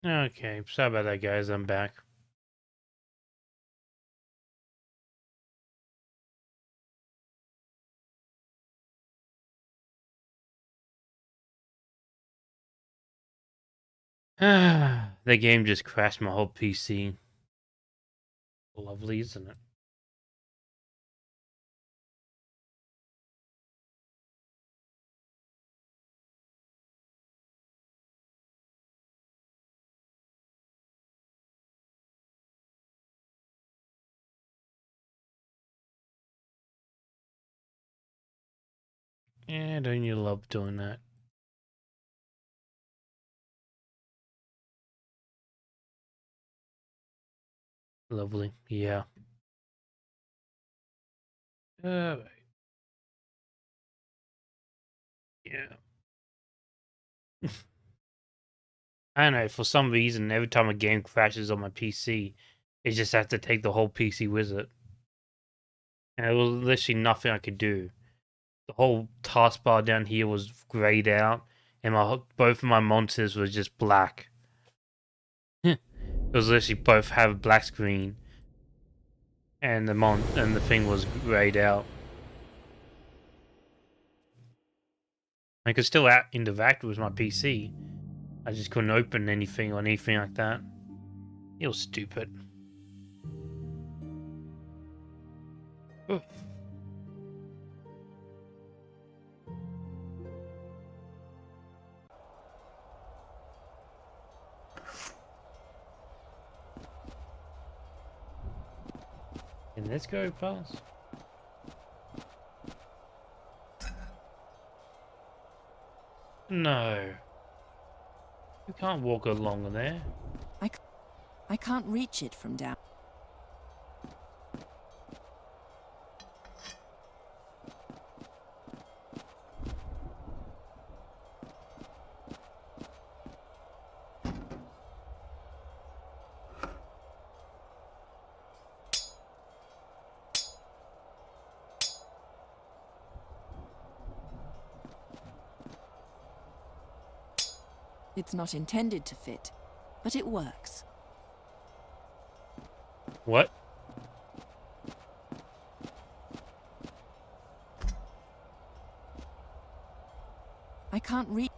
Okay, sorry about that, guys. I'm back. The game just crashed my whole PC. Lovely, isn't it? Yeah, don't you love doing that? Lovely, yeah. Uh, yeah. I don't know. For some reason, every time a game crashes on my PC, it just has to take the whole PC with it, and there was literally nothing I could do. The whole taskbar down here was grayed out, and both of my monitors were just black. It was literally both have a black screen, and the thing was grayed out. I could still interact with my PC. I just couldn't open anything or anything like that. It was stupid. Ugh. Can this go past? No. You can't walk along there. I, c- I can't reach it from down. It's not intended to fit, but it works. What? I can't reach.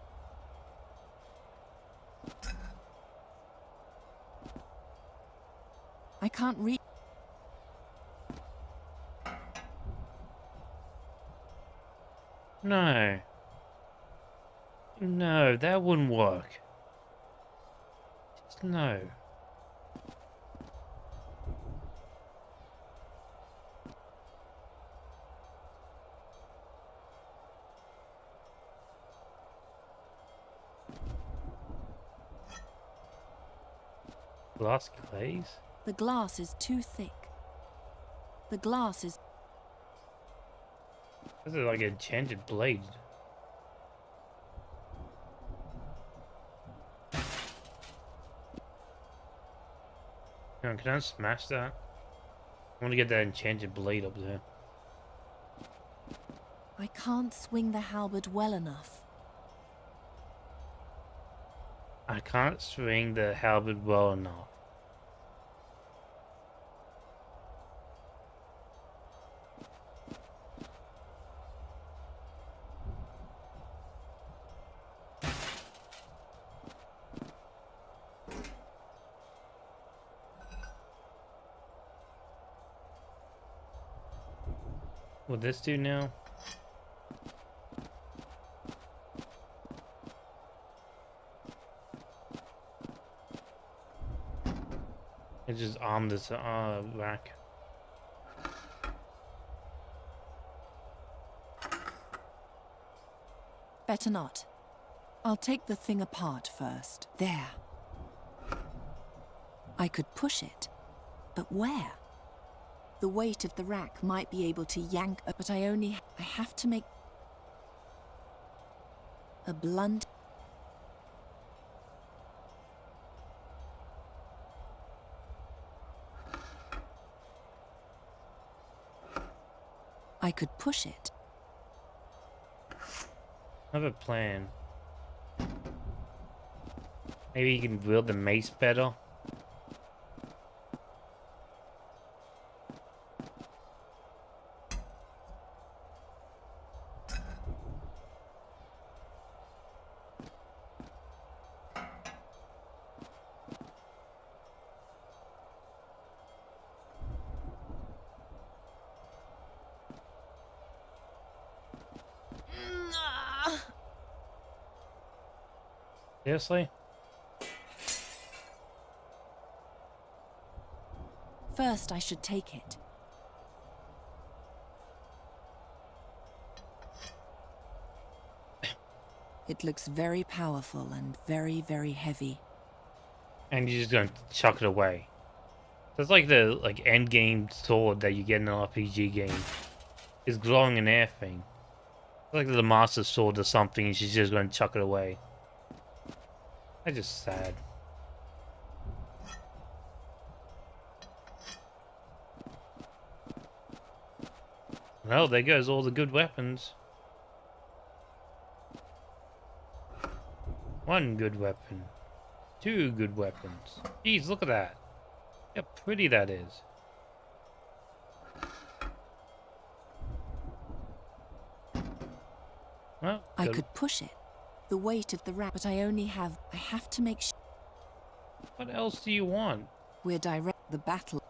I can't reach. No. No, that wouldn't work. Just no. Glass glaze? The glass is too thick. The glass is. This is like an enchanted blade. Can I smash that? I want to get that enchanted blade up there. I can't swing the halberd well enough. I can't swing the halberd well enough. What this do now? It just armed this rack. Better not. I'll take the thing apart first. There. I could push it, but where? The weight of the rack might be able to yank, but I have to make a blunt. I could push it. I have a plan. Maybe you can wield the mace better. Seriously? First, I should take it. It looks very powerful and very, very heavy. And you're just gonna chuck it away. That's like the end game sword that you get in an RPG game. It's glowing in air thing. It's like the master sword or something, and she's just gonna chuck it away. That's just sad. Well, there goes all the good weapons. One good weapon. Two good weapons. Jeez, look at that. How pretty that is. Well, I could push it. The weight of the rack, but I have to make sure what else do you want? we're direct the battle.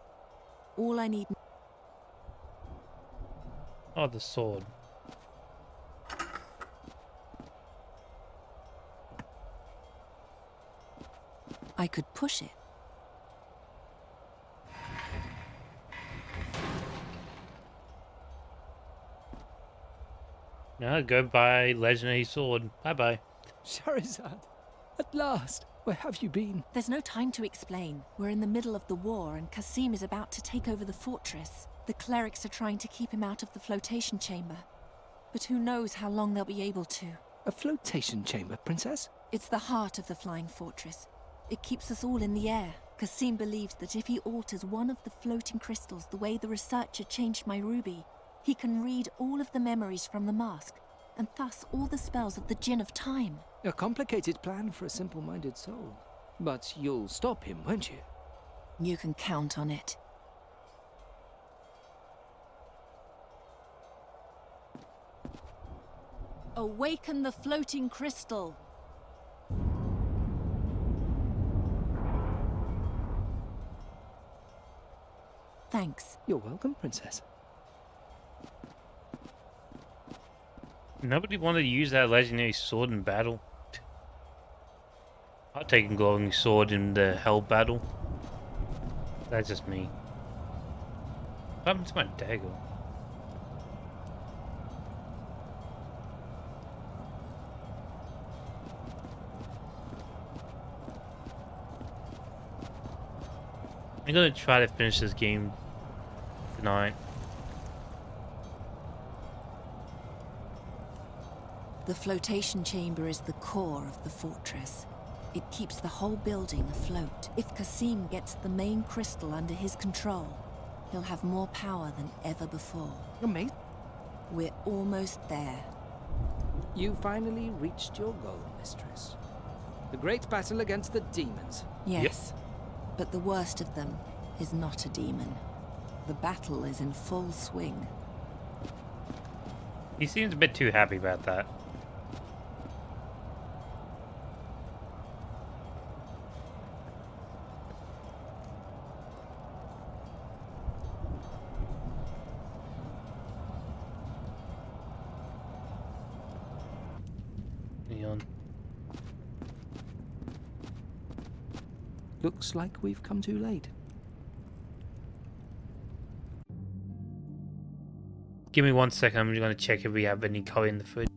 All I need. Oh, the sword. I could push it. No, go buy legendary sword. Bye bye. Charizard, at last, where have you been? There's no time to explain. We're in the middle of the war, and Kasim is about to take over the fortress. The clerics are trying to keep him out of the flotation chamber. But who knows how long they'll be able to. A flotation chamber, Princess? It's the heart of the flying fortress. It keeps us all in the air. Kasim believes that if he alters one of the floating crystals the way the researcher changed my ruby, he can read all of the memories from the mask, and thus all the spells of the Djinn of Time. A complicated plan for a simple-minded soul. But you'll stop him, won't you? You can count on it. Awaken the floating crystal! Thanks. You're welcome, Princess. Nobody wanted to use that legendary sword in battle. I'll take a glowing sword in the hell battle. That's just me. What happened to my dagger? I'm gonna try to finish this game tonight. The flotation chamber is the core of the fortress. It keeps the whole building afloat. If Kasim gets the main crystal under his control, he'll have more power than ever before. Amazing. We're almost there. You finally reached your goal, Mistress. The great battle against the demons. Yes, but the worst of them is not a demon. The battle is in full swing. He seems a bit too happy about that. Neon. Looks like we've come too late. Give me 1 second, I'm just gonna check if we have any curry in the fridge.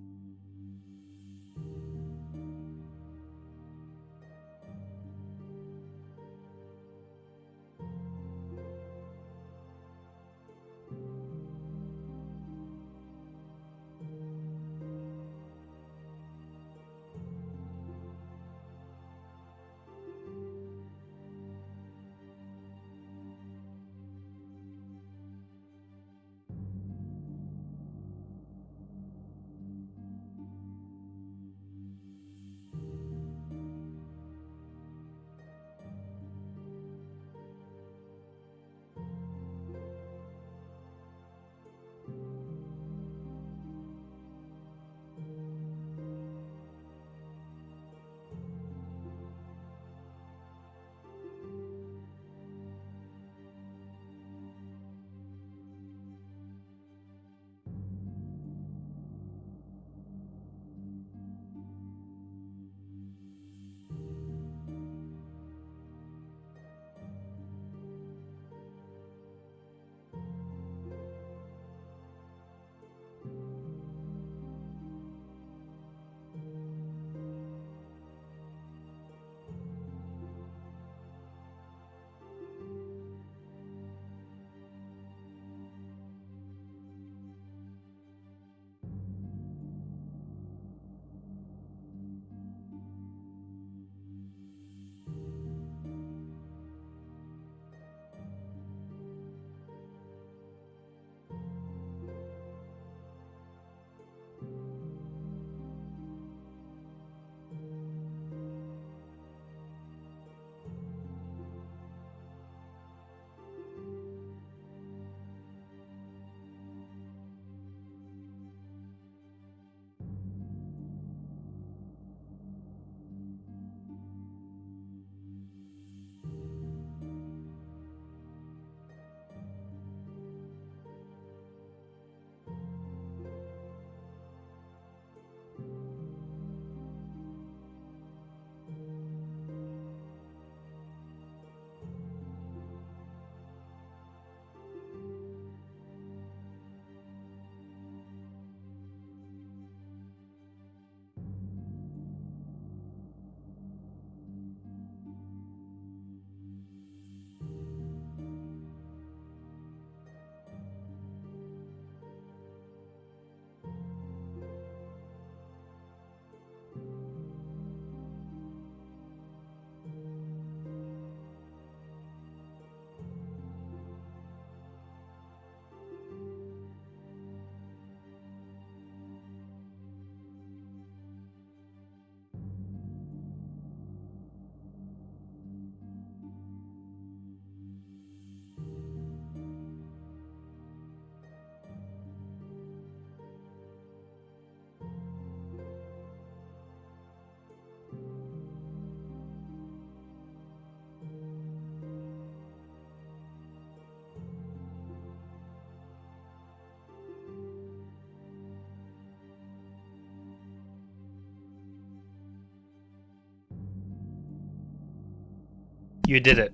You did it.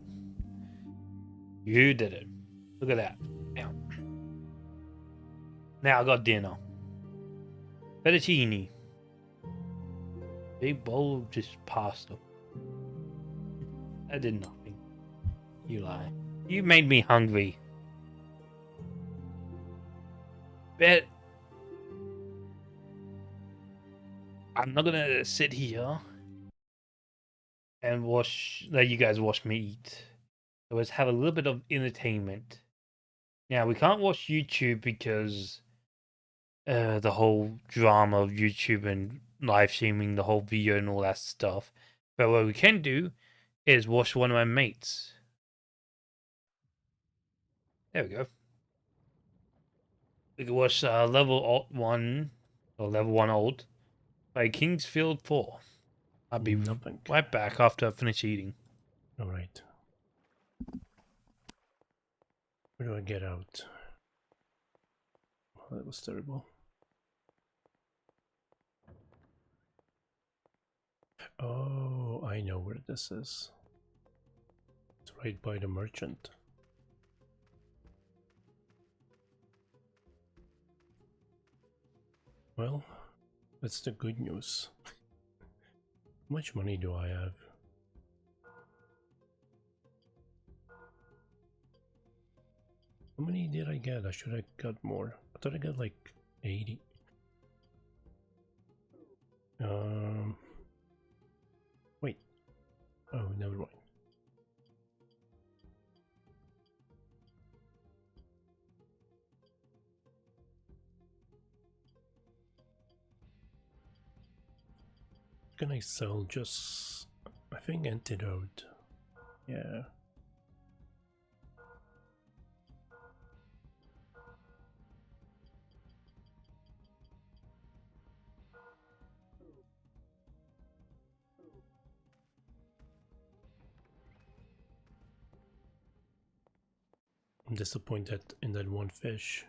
You did it. Look at that. Now, now I got dinner. Fettuccine. Big bowl of just pasta. I did nothing. You lie. You made me hungry. Bet I'm not gonna sit here and let you guys watch me eat. Let's have a little bit of entertainment. Now we can't watch YouTube because the whole drama of YouTube and live streaming the whole video and all that stuff. But what we can do is watch one of my mates. There we go. We can watch level alt 1 or level 1 alt by Kingsfield 4. I'll be right back after I finish eating. Alright. Where do I get out? Oh, that was terrible. Oh, I know where this is. It's right by the merchant. Well, that's the good news. How much money do I have? How many did I get? I should have got more. I thought I got like 80. Wait. Oh, never mind. Can I sell just, I think, antidote? Yeah. I'm disappointed in that one fish.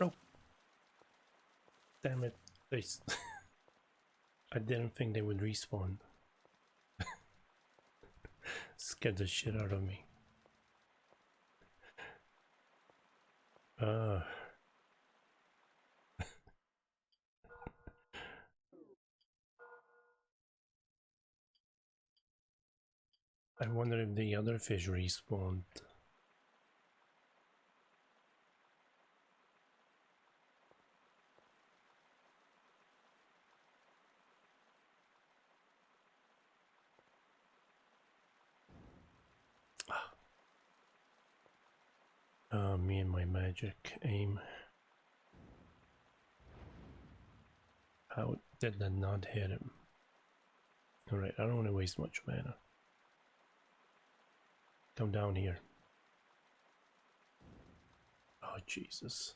Oh, damn it! I didn't think they would respawn. Scared the shit out of me. I wonder if the other fish respawned. Me and my magic aim. How did that not hit him? Alright, I don't want to waste much mana. Come down here. Oh, Jesus.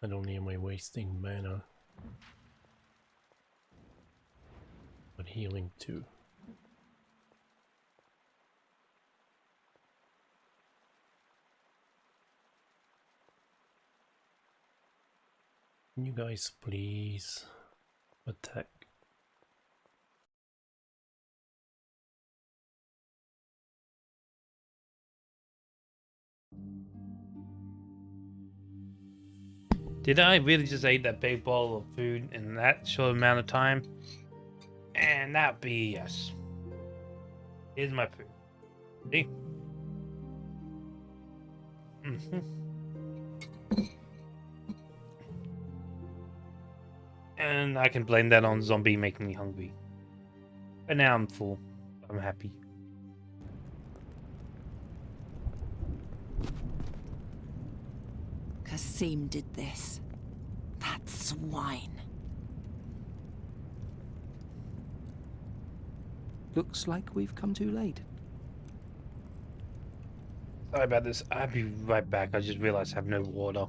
Not only am I wasting mana, but healing too. Can you guys please attack? Did I really just eat that big bowl of food in that short amount of time? And that'd be yes. Here's my food. See? And I can blame that on zombie making me hungry. But now I'm full. I'm happy. Kasim did this. That swine. Looks like we've come too late. Sorry about this. I'll be right back. I just realized I have no water.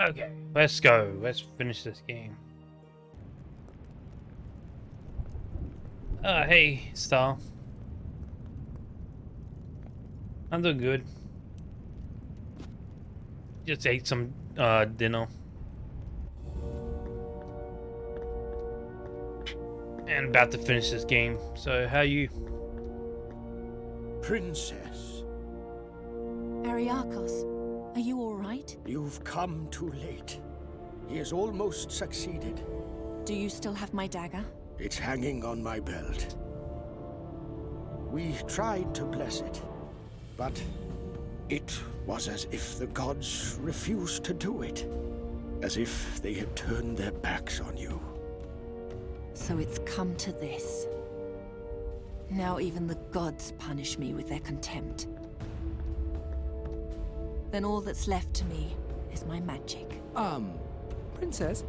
Okay, let's go. Let's finish this game. Hey, Star. I'm doing good. Just ate some dinner. And about to finish this game. So, how are you? Princess, Ariakos, are you all right? you've come too late. He has almost succeeded. Do you still have my dagger? It's hanging on my belt. We tried to bless it, but it was as if the gods refused to do it. As if they had turned their backs on you. So it's come to this. Now even the gods punish me with their contempt. Then all that's left to me is my magic. Princess,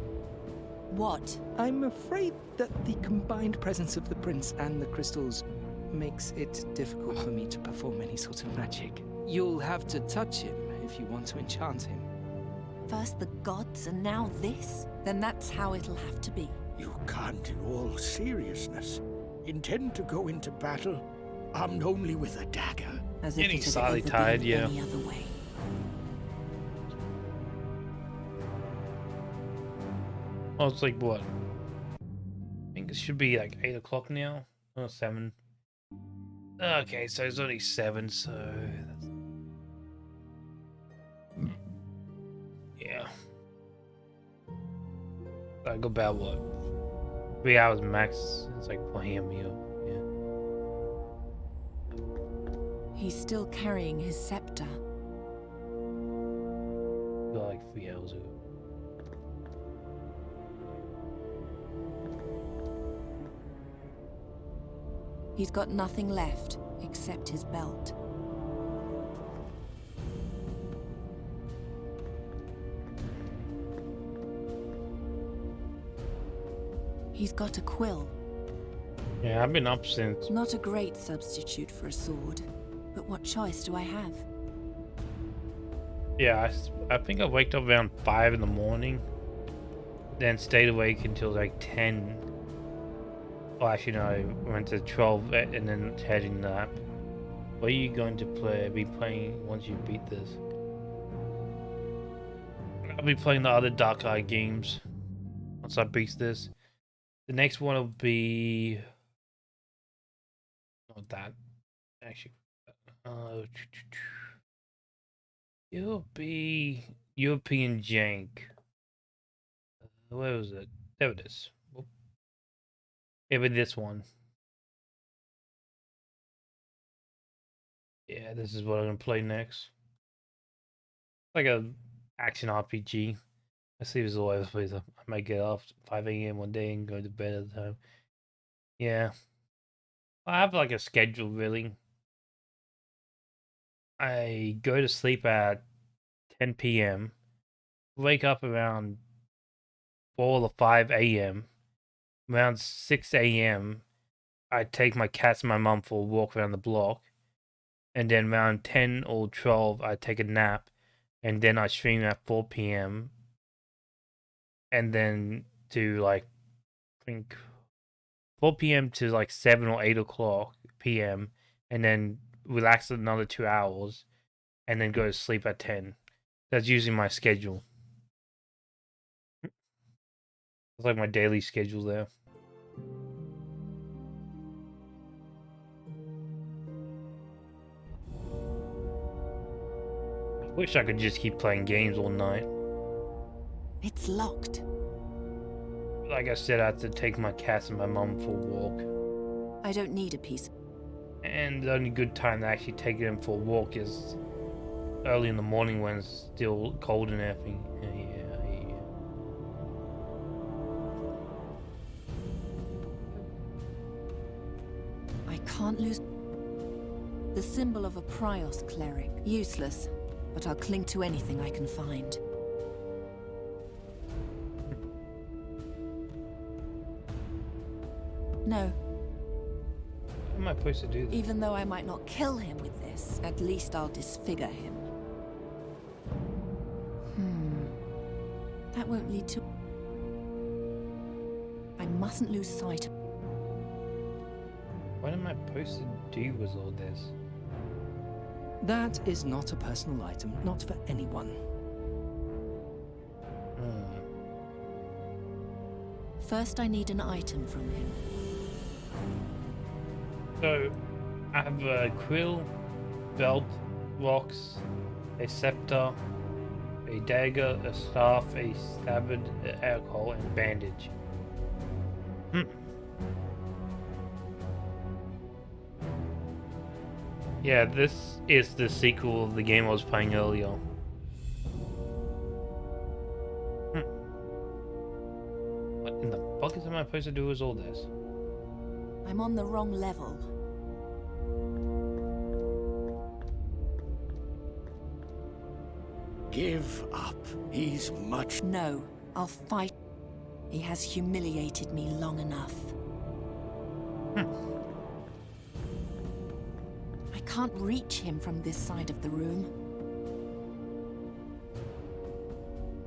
What? I'm afraid that the combined presence of the prince and the crystals makes it difficult for me to perform any sort of magic. You'll have to touch him if you want to enchant him. First the gods and now this? Then that's how it'll have to be. You can't, in all seriousness, intend to go into battle armed only with a dagger. As if Getting it had slightly ever tired, been yeah. any other way. Oh, it's like what? I think it should be like 8 o'clock now. Or 7. Okay, so it's only 7, so that's... Yeah. I go about what? 3 hours max. It's like playing a meal. Yeah. He's still carrying his scepter. Got like 3 hours ago. He's got nothing left except his belt. He's got a quill. Yeah, I've been up since. Not a great substitute for a sword, but what choice do I have? Yeah, I think I waked up around 5 in the morning, then stayed awake until like 10. Well, actually, no, I went to 12 and then had a nap. What are you going to be playing once you beat this? I'll be playing the other Dark Eye games once I beat this. The next one will be not that actually. It'll be European Jank. Where was it? There it is. It was this one. Yeah, this is what I'm gonna play next. Like a action RPG. I see this all over the place. I might get off 5 a.m. one day and go to bed at the time. Yeah. I have like a schedule really. I go to sleep at 10 p.m. Wake up around 4 or 5 a.m. Around 6 a.m. I take my cats and my mum for a walk around the block. And then around 10 or 12 I take a nap. And then I stream at 4 p.m. And then to like, I think 4 p.m. to like 7 or 8 o'clock p.m. And then relax another 2 hours. And then go to sleep at 10. That's usually my schedule. It's like my daily schedule there. I wish I could just keep playing games all night. It's locked. Like I said, I have to take my cats and my mum for a walk. I don't need a piece. And the only good time to actually take them for a walk is early in the morning when it's still cold and everything. Yeah. I can't lose the symbol of a Prios cleric. Useless, but I'll cling to anything I can find. No, How am I supposed to do this? even though I might not kill him with this, at least I'll disfigure him. That won't lead to... I mustn't lose sight of... What am I supposed to do with all this? That is not a personal item, not for anyone. First, I need an item from him. So, I have a quill, belt, rocks, a scepter, a dagger, a staff, a scabbard, alcohol, and bandage. Yeah, this is the sequel of the game I was playing earlier. What in the fuck am I supposed to do with all this? I'm on the wrong level. Give up. He's much... No, I'll fight. He has humiliated me long enough. I can't reach him from this side of the room.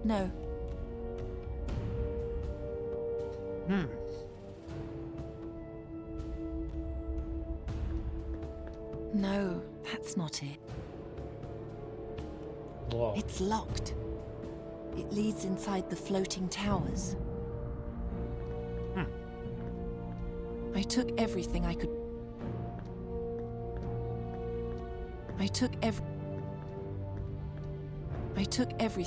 No. No, that's not it. Whoa. It's locked. It leads inside the floating towers. I took everything I could. I took every.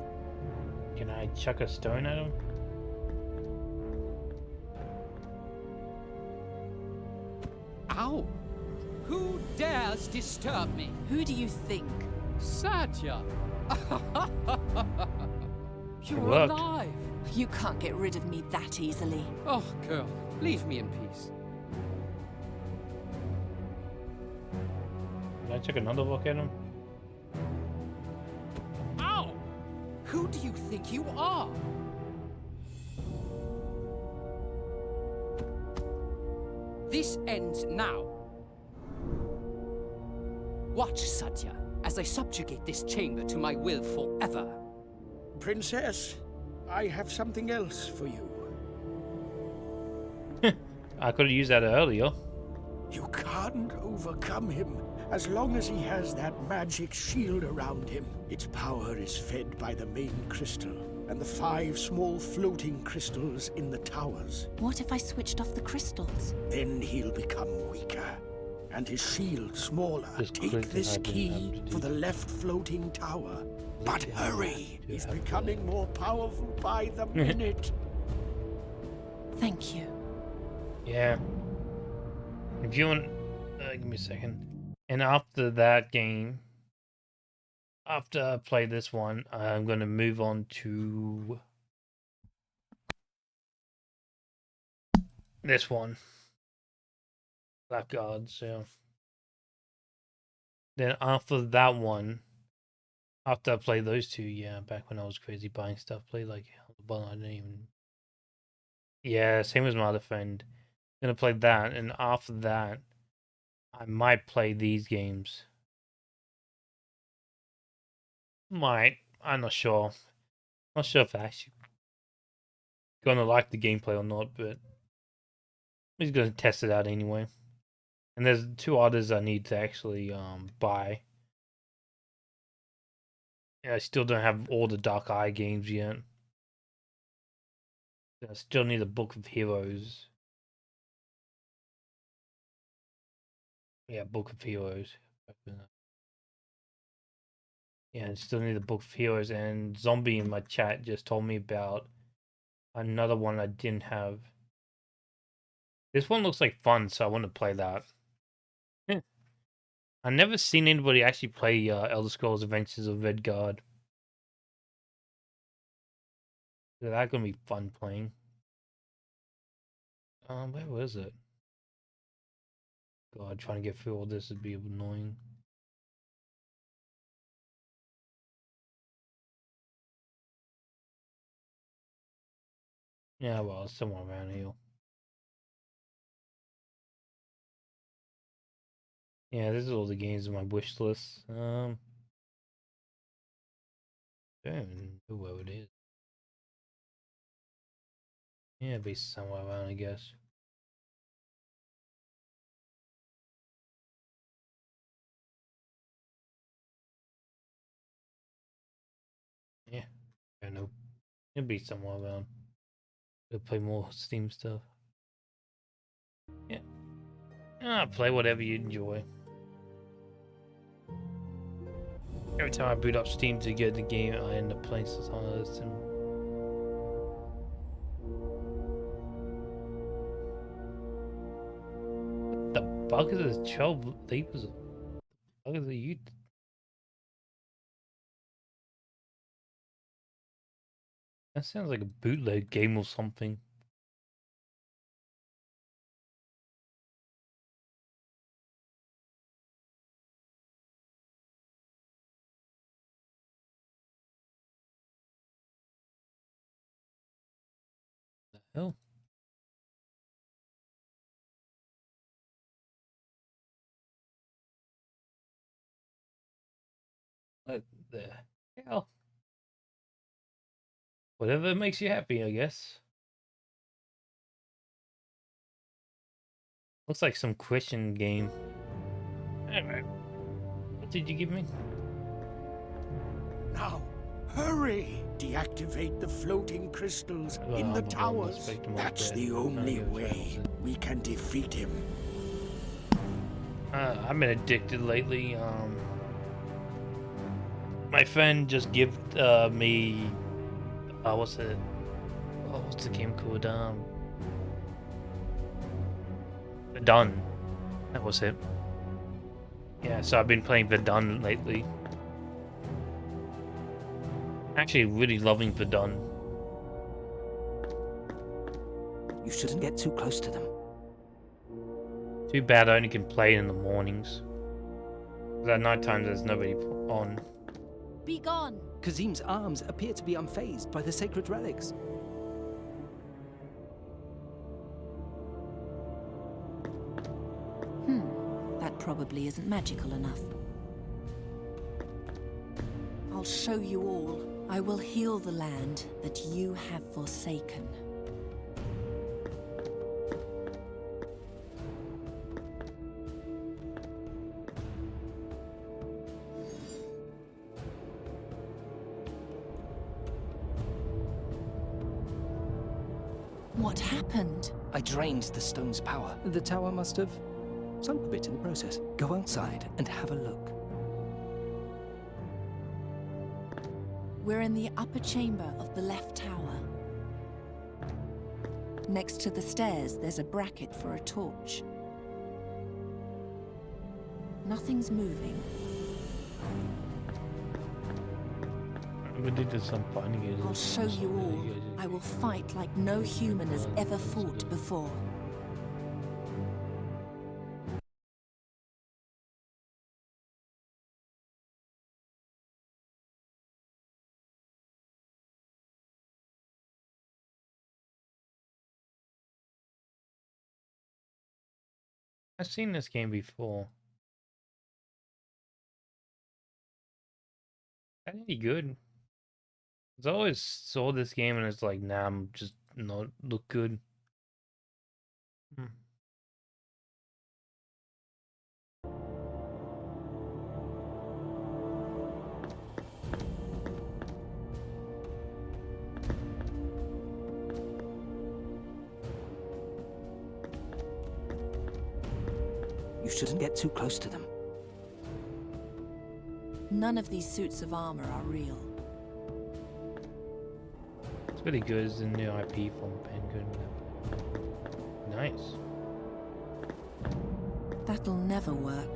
Can I chuck a stone at him? Ow! Who dares disturb me? Who do you think? Satya! You're worked. alive! You can't get rid of me that easily. Oh, girl, leave me in peace. Can I chuck another rock at him? Ow! Who do you think you are? This ends now. Watch, Satya, as I subjugate this chamber to my will forever. Princess, I have something else for you. I could have used that earlier. You can't overcome him as long as he has that magic shield around him. Its power is fed by the main crystal and the 5 small floating crystals in the towers. What if I switched off the crystals? Then he'll become weaker, and his shield smaller. This Take quick this and I didn't key have to do for the that. left floating tower. But Yeah, hurry! do He's have to. becoming more powerful by the minute. Thank you. Yeah. If you want, give me a second. And after that game, after I play this one, I'm gonna move on to this one, Blackguards. Yeah. Then after that one, after I play those two, yeah, back when I was crazy buying stuff, play like well, I didn't even. Yeah, same as my other friend. Gonna play that, and after that, I might play these games. Might. I'm not sure. Not sure if I actually gonna like the gameplay or not, but I'm just gonna test it out anyway. And there's 2 others I need to actually buy. Yeah, I still don't have all the Dark Eye games yet. I still need a Book of Heroes. Yeah, Book of Heroes. Yeah, I still need the Book of Heroes, and Zombie in my chat just told me about another one I didn't have. This one looks like fun, so I want to play that. I've never seen anybody actually play Elder Scrolls Adventures of Redguard. So that's gonna be fun playing. Where was it? God, trying to get through all this would be annoying. Yeah, well, it's somewhere around here. Yeah, this is all the games on my wish list. I don't even know where it is. Yeah, it'd be somewhere around, I guess. Yeah, I don't know. It'd be somewhere around. Go play more Steam stuff. Yeah, play whatever you enjoy. Every time I boot up Steam to get the game, I end up playing some other sim. What the fuck is this 12 Leapers? What the fuck is it you? That sounds like a bootleg game or something. The hell? What the hell? Whatever makes you happy, I guess. Looks like some Christian game. Alright. What did you give me? Now, hurry! Deactivate the floating crystals in the I'm towers. expecting more That's dead. the only Okay, way we can defeat him. I've been addicted lately. My friend just gave me what's it? Oh, what's the game called? Verdun. That was it. Yeah, so I've been playing Verdun lately. Actually, really loving Verdun. You shouldn't get too close to them. Too bad I only can play in the mornings. 'Cause at night time there's nobody on. Be gone! Kazim's arms appear to be unfazed by the sacred relics. probably isn't magical enough. I'll show you all. I will heal the land that you have forsaken. What happened? I drained the stone's power. The tower must have sunk a bit in the process. Go outside and have a look. We're in the upper chamber of the left tower. Next to the stairs, there's a bracket for a torch. Nothing's moving. We did some finding it. I'll show you all. I will fight like no human has ever fought before. I've seen this game before. That any good? 'Cause I always saw this game and it's like, nah, I'm just not look good. Hmm. You shouldn't get too close to them. None of these suits of armor are real. It's really good as the new IP from Penguin. Nice. That'll never work.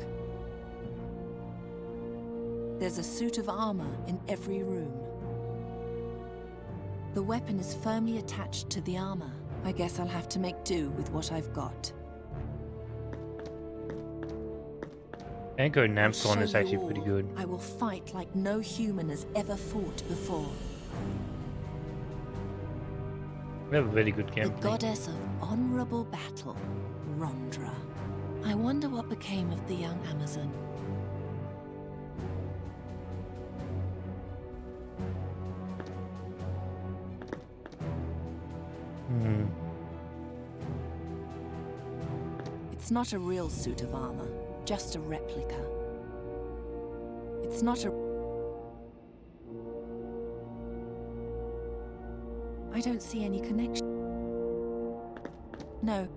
There's a suit of armor in every room. The weapon is firmly attached to the armor. I guess I'll have to make do with what I've got. Anko I'll Namcon is show you actually pretty all. good. I will fight like no human has ever fought before. We have a very good The gameplay. goddess of honorable battle, Rondra. I wonder what became of the young Amazon. Hmm. It's not a real suit of armor, just a replica. It's not a... I don't see any connection. No.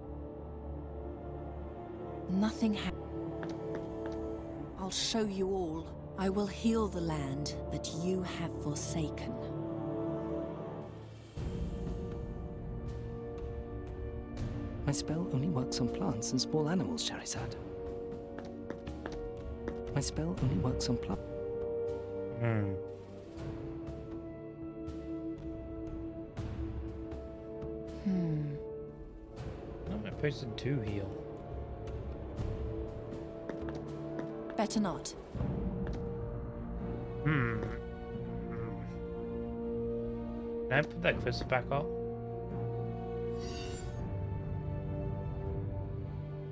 Nothing happened. I'll show you all. I will heal the land that you have forsaken. My spell only works on plants and small animals, Charizard. My spell only works on plants. Hmm. Not my person to heal. Better not. Hmm. Can I put that crystal back up?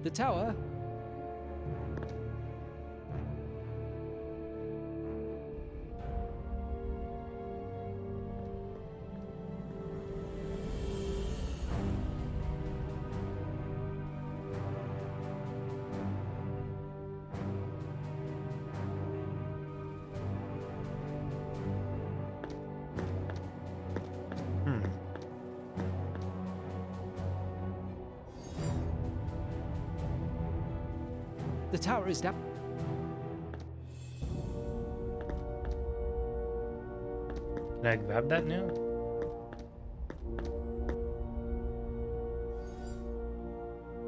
The tower? Hmm. The tower is down. Can I grab that now?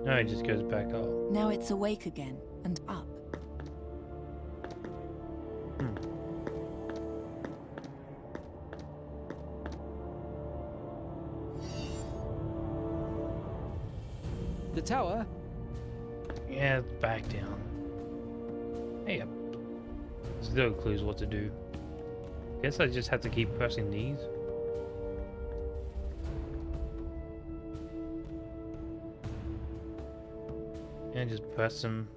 No, it just goes back up. Now it's awake again and up. Hmm. The tower? Yeah, it's back down. Hey, there's no clues what to do. Guess I just have to keep pressing these. And just press them.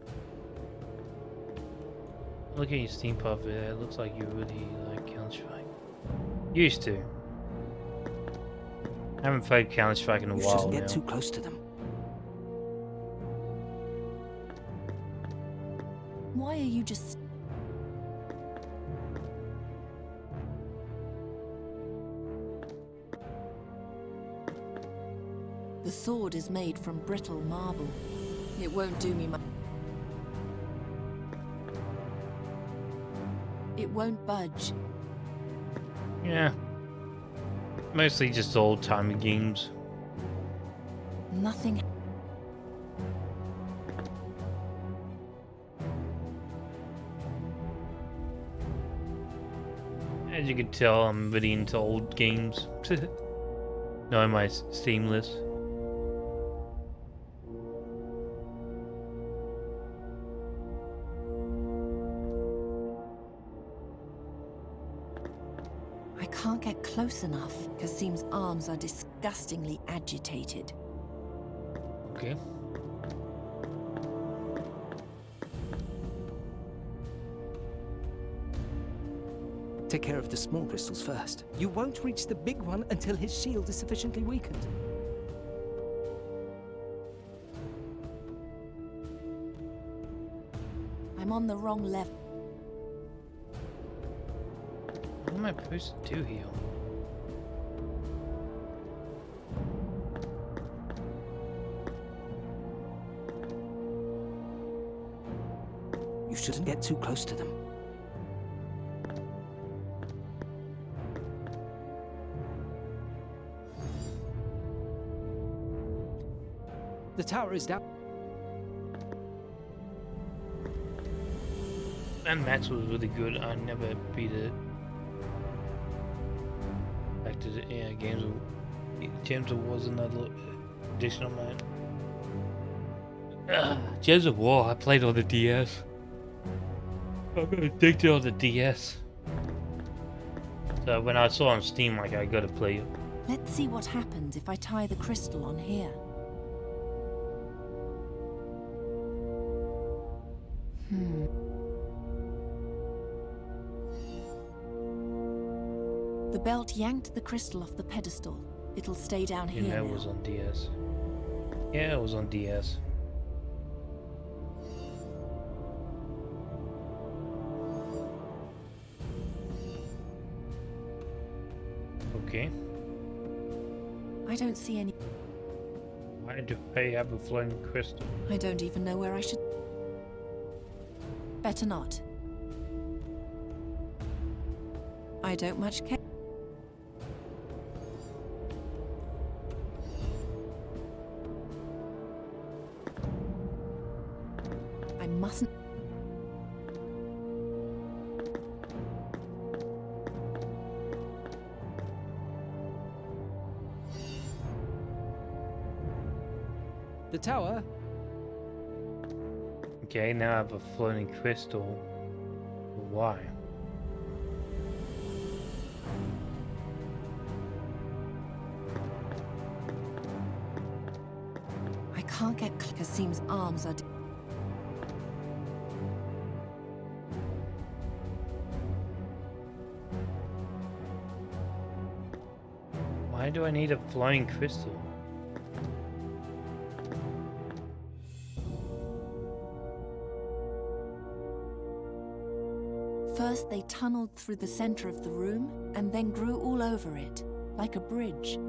Look at your Steam profile there. It looks like you really like Counter-Strike. Used to. I haven't played Counter-Strike in a You while shouldn't now. get too close to them. Why are you just... The sword is made from brittle marble. It won't do me much. It won't budge. Yeah. Mostly just old-timey games. Nothing. As you can tell, I'm really into old games. Knowing my Steam list. I can't get close enough. Kasim's arms are disgustingly agitated. Okay. Take care of the small crystals first. You won't reach the big one until his shield is sufficiently weakened. I'm on the wrong level. What am I supposed to do here? You shouldn't get too close to them. The tower is down. And Max was really good. I never beat it. Back to the Gems of War was another additional man. Gems of War. I played on the DS. I'm addicted on the DS. So when I saw on Steam, like I gotta play it. Let's see what happens if I tie the crystal on here. The belt yanked the crystal off the pedestal. It'll stay down You here know, now. it was on DS. Yeah, it was on DS. Okay. I don't see any... Why do I have a floating crystal? I don't even know where I should... Better not. I don't much care. I mustn't... The tower. Okay, now I have a floating crystal. Why? I can't get... Kasim's arms are... Why do I need a floating crystal? First they tunneled through the center of the room and then grew all over it, like a bridge.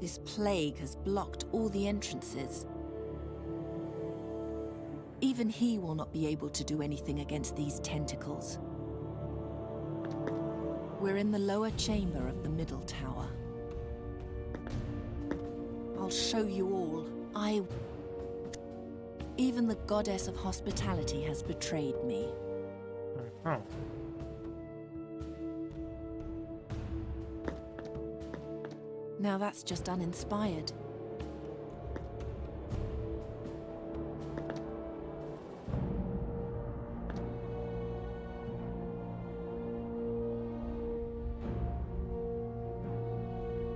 This plague has blocked all the entrances. Even he will not be able to do anything against these tentacles. We're in the lower chamber of the middle tower. I'll show you all. Even the goddess of hospitality has betrayed me. Oh. Now that's just uninspired.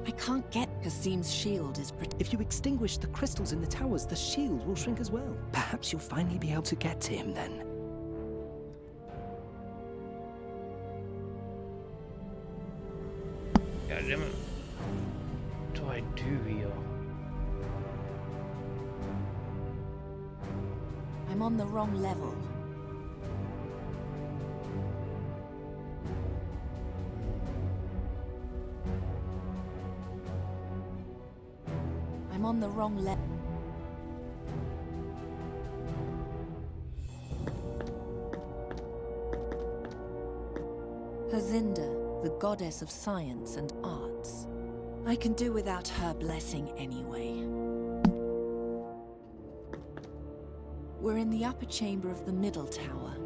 I can't get Kasim's shield is If you extinguish the crystals in the towers, the shield will shrink as well. Perhaps you'll finally be able to get to him then. God damn it. What do I do here? I'm on the wrong level. I'm on the wrong level. Hazinda, the goddess of science and arts. I can do without her blessing anyway. We're in the upper chamber of the middle tower.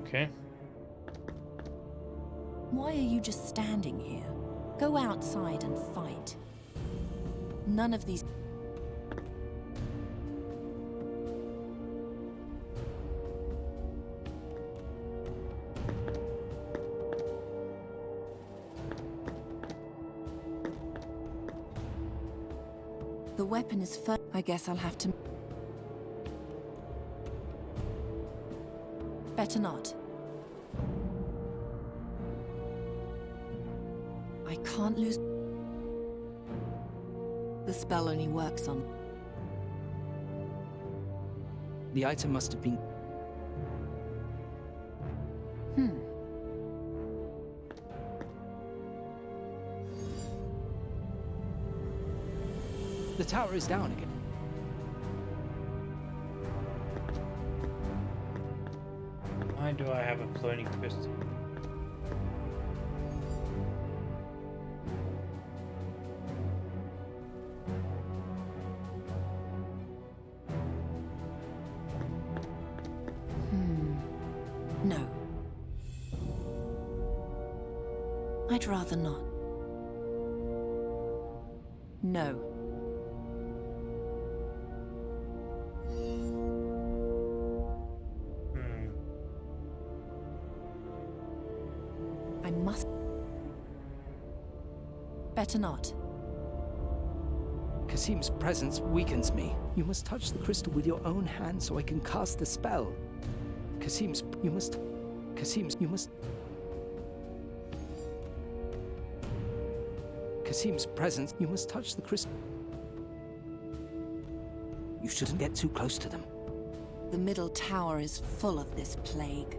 Okay. Why are you just standing here? Go outside and fight. None of these... The weapon is first. I guess I'll have to... Better not. I can't lose... The spell only works on... The item must have been... The tower is down again. Why do I have a floating crystal? No. I'd rather not. No. I must... Better not. Kasim's presence weakens me. You must touch the crystal with your own hand so I can cast the spell. Kasim's... You must... Kasim's... You must... Kasim's presence... You must touch the crystal. You shouldn't get too close to them. The middle tower is full of this plague.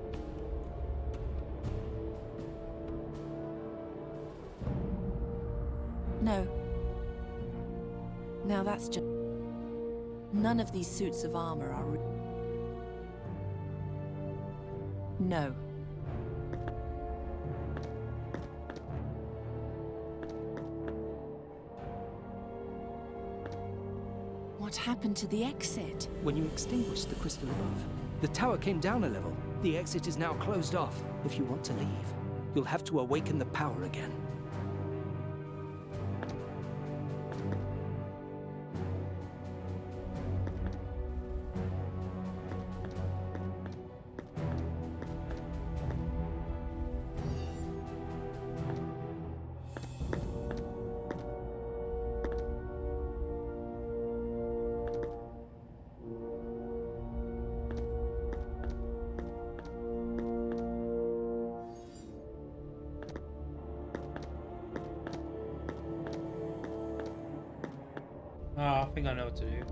No. Now that's just... None of these suits of armor are... No. What happened to the exit? When you extinguished the crystal above, the tower came down a level. The exit is now closed off. If you want to leave, you'll have to awaken the power again. Oh, I think I know what to do.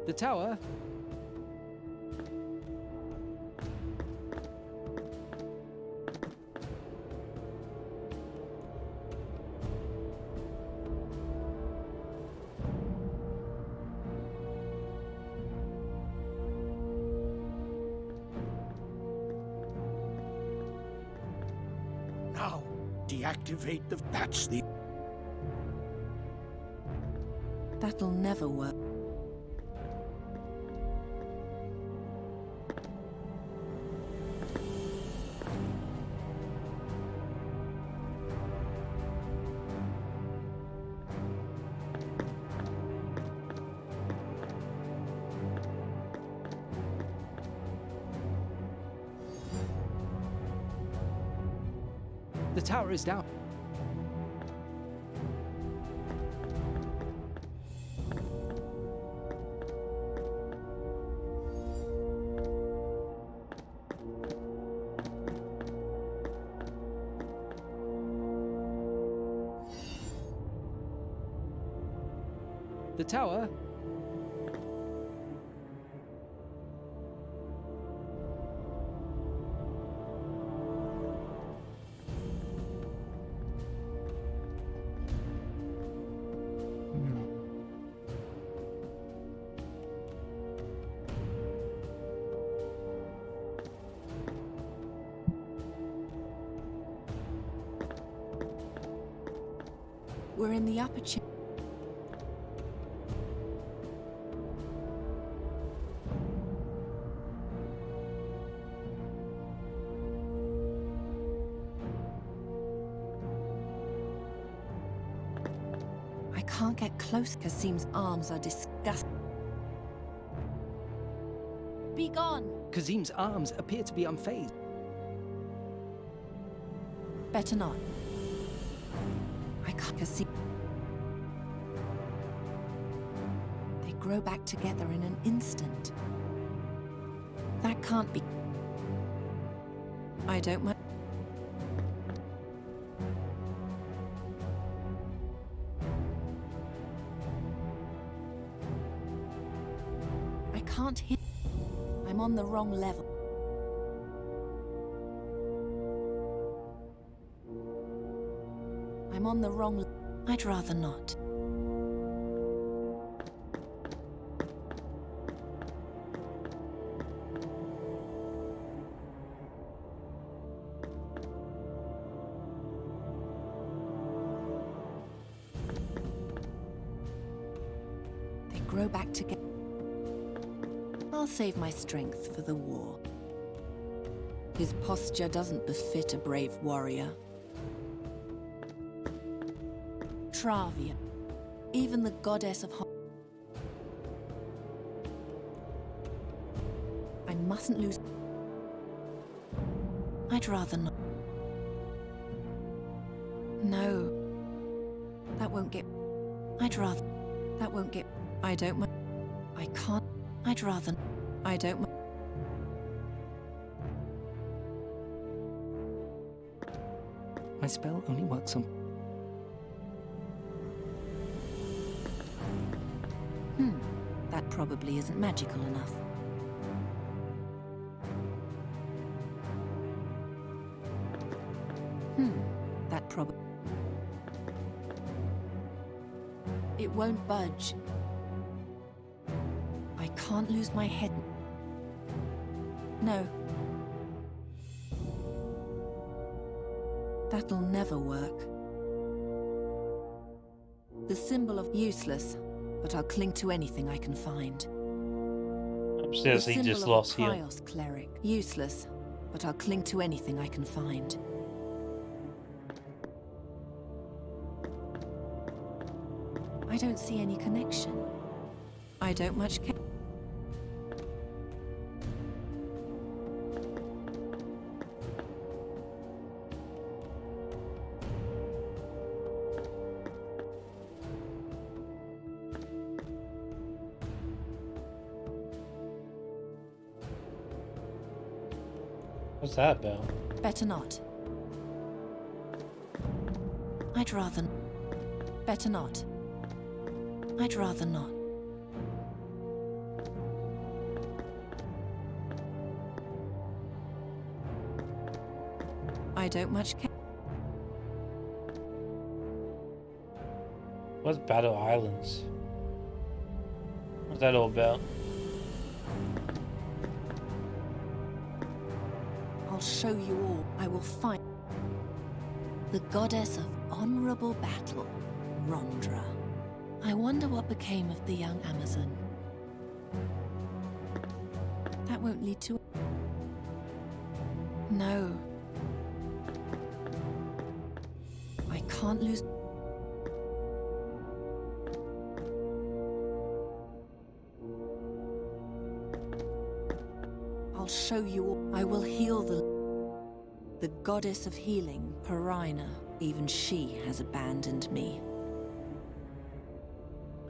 The tower... Now, deactivate the... That's the... That'll never work. The tower is down. The tower? We're in the upper chamber. I can't get close. Kasim's arms are disgusting. Be gone! Kazim's arms appear to be unfazed. Better not. I can't Kasim. They grow back together in an instant. That can't be. I don't mind. I can't hit. I'm on the wrong level. I'm on the wrong. I'd rather not. They grow back together. I'll save my strength for the war. His posture doesn't befit a brave warrior. Travia, even the goddess of I mustn't lose. I'd rather not. No. That won't get. I'd rather. That won't get. I don't mind. I can't. I'd rather. I don't mind. My spell only works on. That probably isn't magical enough. That probably. It won't budge. I can't lose my head. No. That'll never work. The symbol of useless, but I'll cling to anything I can find. I'm seriously The just symbol lost of a here. Trios cleric. Useless, but I'll cling to anything I can find. I don't see any connection. I don't much care. What's that about? Better not. I'd rather. Better not. I'd rather not. I don't much care. What's Battle Islands? What's that all about? I'll show you all. I will find the goddess of honorable battle, Rondra. I wonder what became of the young Amazon. That won't lead to. No. I can't lose. I'll show you all. I will heal the goddess of healing, Perina. Even she has abandoned me.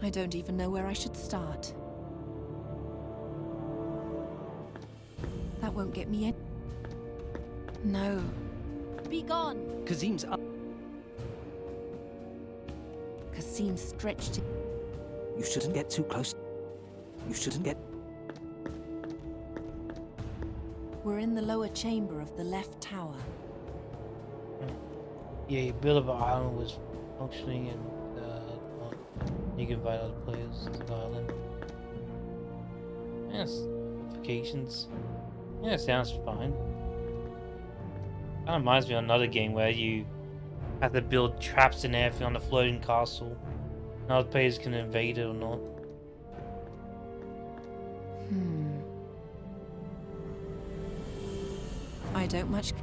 I don't even know where I should start. That won't get me in. No. Be gone! Kazim's up. Kasim stretched. You shouldn't get too close. You shouldn't get... We're in the lower chamber of the left tower. Yeah, you build up an island was functioning and you can invite other players to the island. Yes, notifications. Yeah, sounds fine. Kind of reminds me of another game where you have to build traps and everything on the floating castle. And other players can invade it or not. I don't much...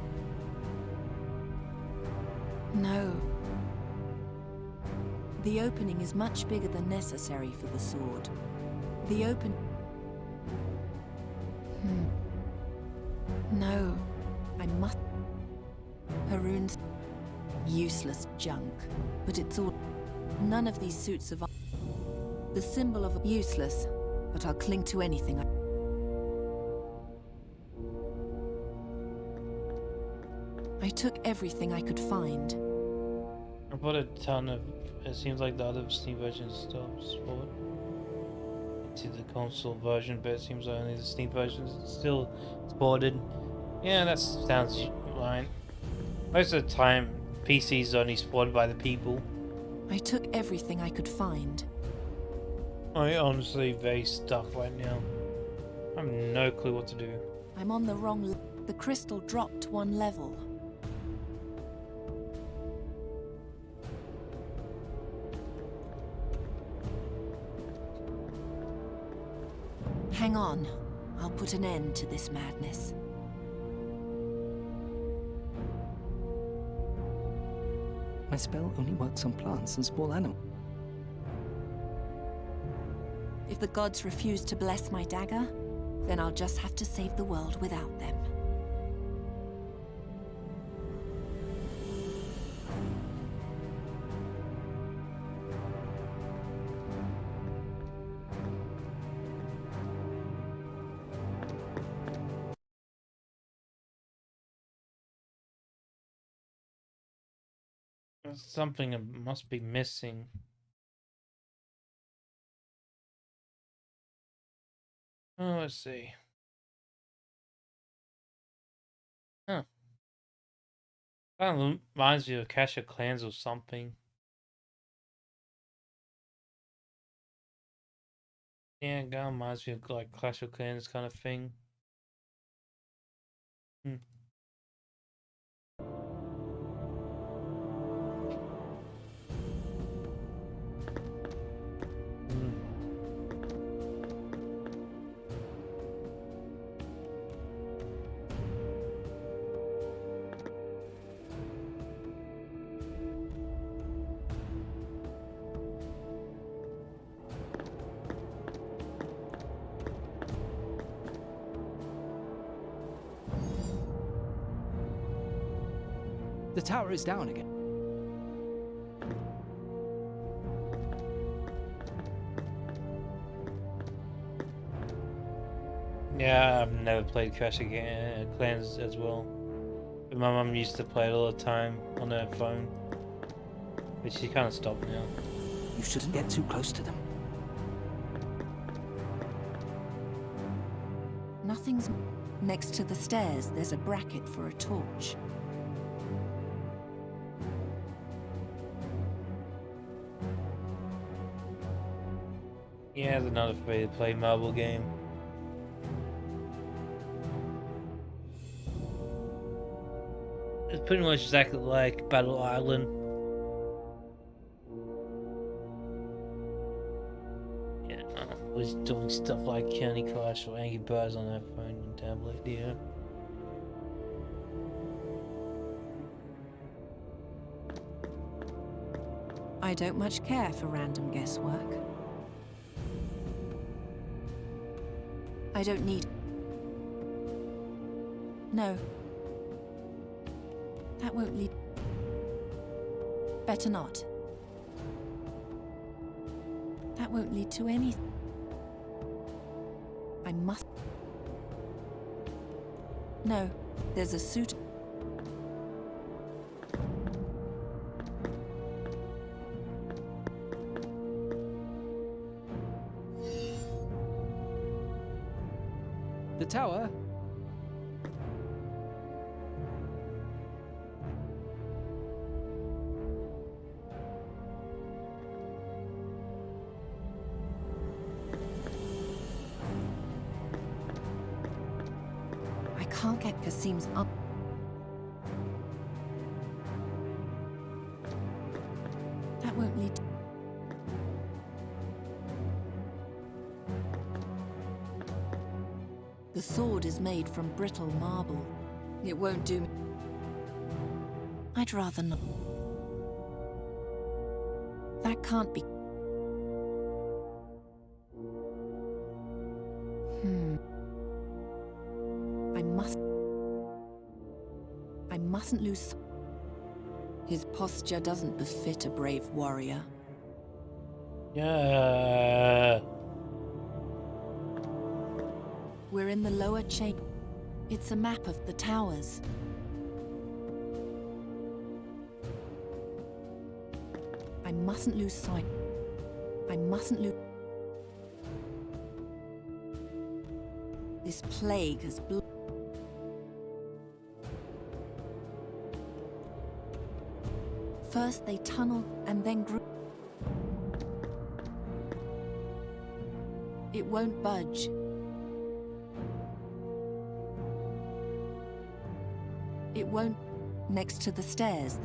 No. The opening is much bigger than necessary for the sword. The open... No. I must... Haroon's... Useless junk. But it's all... None of these suits of... The symbol of... Useless. But I'll cling to anything. I took everything I could find. I bought a ton of... It seems like the other Steam versions still support to the console version, but it seems like only the Steam version is still supported. Yeah, that sounds fine. Most of the time, PC is only supported by the people. I took everything I could find. I'm honestly very stuck right now. I have no clue what to do. I'm on the wrong... The crystal dropped one level. Hang on. I'll put an end to this madness. My spell only works on plants and small animals. If the gods refuse to bless my dagger, then I'll just have to save the world without them. There's something that must be missing. Oh, let's see. Huh. Kind of reminds me of Clash of Clans or something. Yeah, it kind of reminds me of like Clash of Clans kind of thing. The tower is down again. Yeah, I've never played Clash of Clans as well. But my mum used to play it all the time on her phone. But she kind of stopped now. You shouldn't get too close to them. Nothing's... Next to the stairs, there's a bracket for a torch. Yeah, it's another free-to-play mobile game. It's pretty much exactly like Battle Island. Yeah, I was doing stuff like Candy Crush or Angry Birds on that phone and tablet, yeah. I don't much care for random guesswork. I don't need... No. That won't lead... Better not. That won't lead to anything. I must... No, there's a suit... tower. I can't get Kasim's up. That won't lead. The sword is made from brittle marble. It won't do. I'd rather not. That can't be. I mustn't lose. His posture doesn't befit a brave warrior. Yeah. We're in the lower chamber. It's a map of the towers. I mustn't lose sight. I mustn't lose. This plague has First they tunneled and then grew. It won't budge. It won't. Next to the stairs.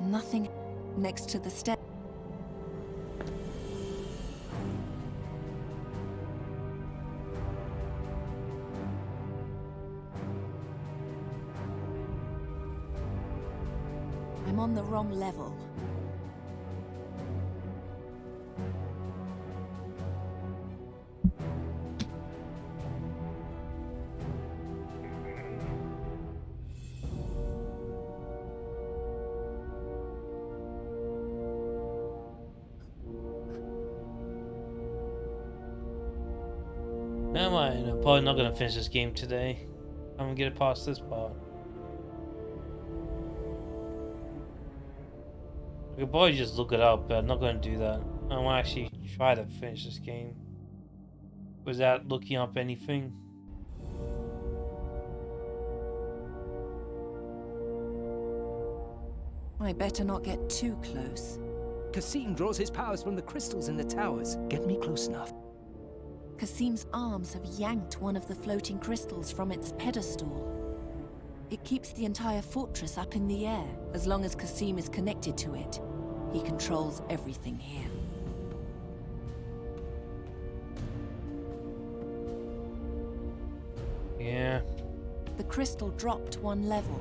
Nothing. Next to the stairs. I'm on the wrong level. Never mind, I'm probably not gonna finish this game today. I'm gonna get it past this part. I could probably just look it up, but I'm not gonna do that. I want to actually try to finish this game without looking up anything. I better not get too close. Kasim draws his powers from the crystals in the towers. Get me close enough. Kasim's arms have yanked one of the floating crystals from its pedestal. It keeps the entire fortress up in the air. As long as Kasim is connected to it, he controls everything here. Yeah. The crystal dropped one level.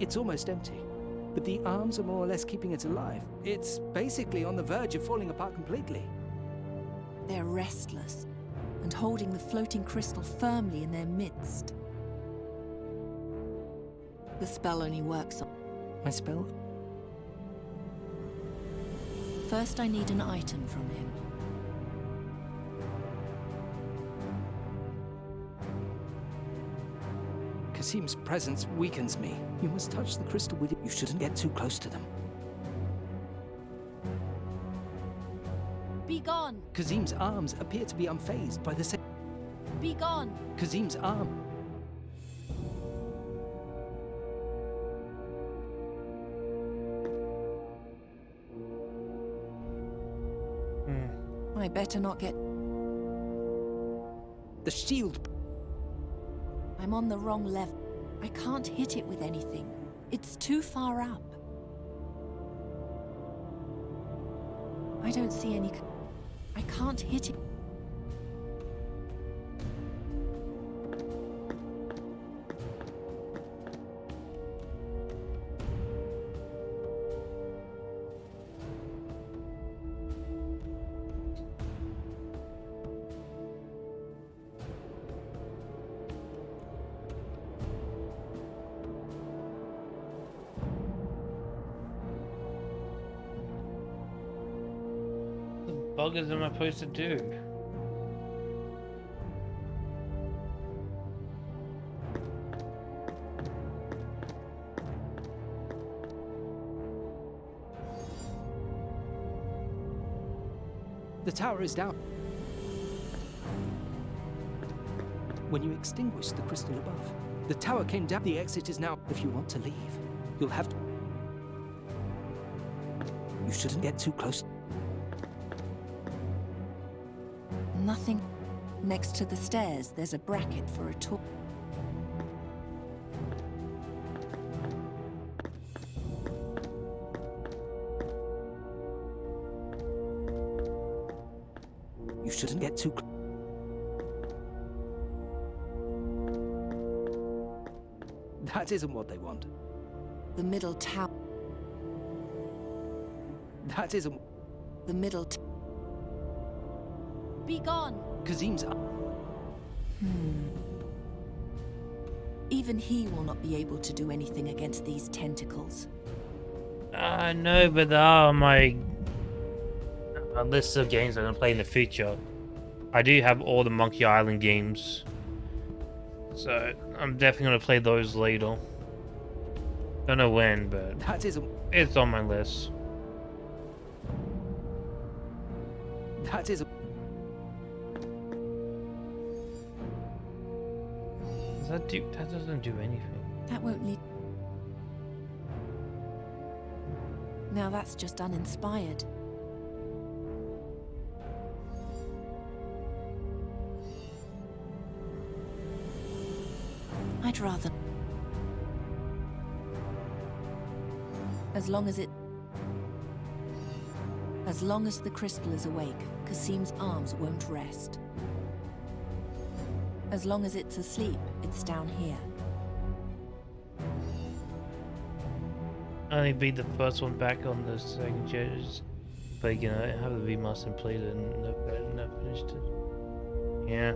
It's almost empty, but the arms are more or less keeping it alive. It's basically on the verge of falling apart completely. They're restless and holding the floating crystal firmly in their midst. The spell only works on... My spell? First I need an item from him. Kasim's presence weakens me. You must touch the crystal with it. You shouldn't get too close to them. Be gone! Kasim's arms appear to be unfazed by the same... Be gone! Kasim's arm... I better not get... The shield... I'm on the wrong level. I can't hit it with anything. It's too far up. I don't see any... I can't hit it. buggers am I supposed to do? The tower is down. When you extinguish the crystal above, the tower came down. The exit is now. If you want to leave, you'll have to. You shouldn't get too close. Nothing. Next to the stairs, there's a bracket for a door. You shouldn't get too close. That isn't what they want. The middle tower. That isn't. The middle. Be gone. Kazim's. Even he will not be able to do anything against these tentacles. No, but there are my list of games I'm gonna play in the future. I do have all the Monkey Island games, so I'm definitely gonna play those later. Don't know when, but That isn't. it's on my list. That isn't. Does that do? That doesn't do anything. That won't lead. Now that's just uninspired. I'd rather. As long as the crystal is awake, Kasim's arms won't rest. As long as it's asleep, it's down here. I only beat the first one back on the second judges, but you know, I have the remaster and played it and never finished it. Yeah.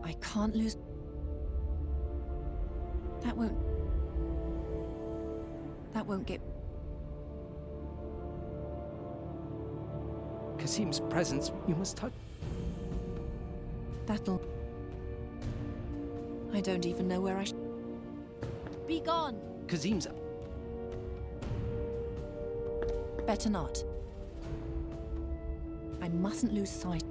I can't lose. That won't get. Kasim's presence. You must touch. That'll. I don't even know where I should. Be gone! Kazim's. Better not. I mustn't lose sight.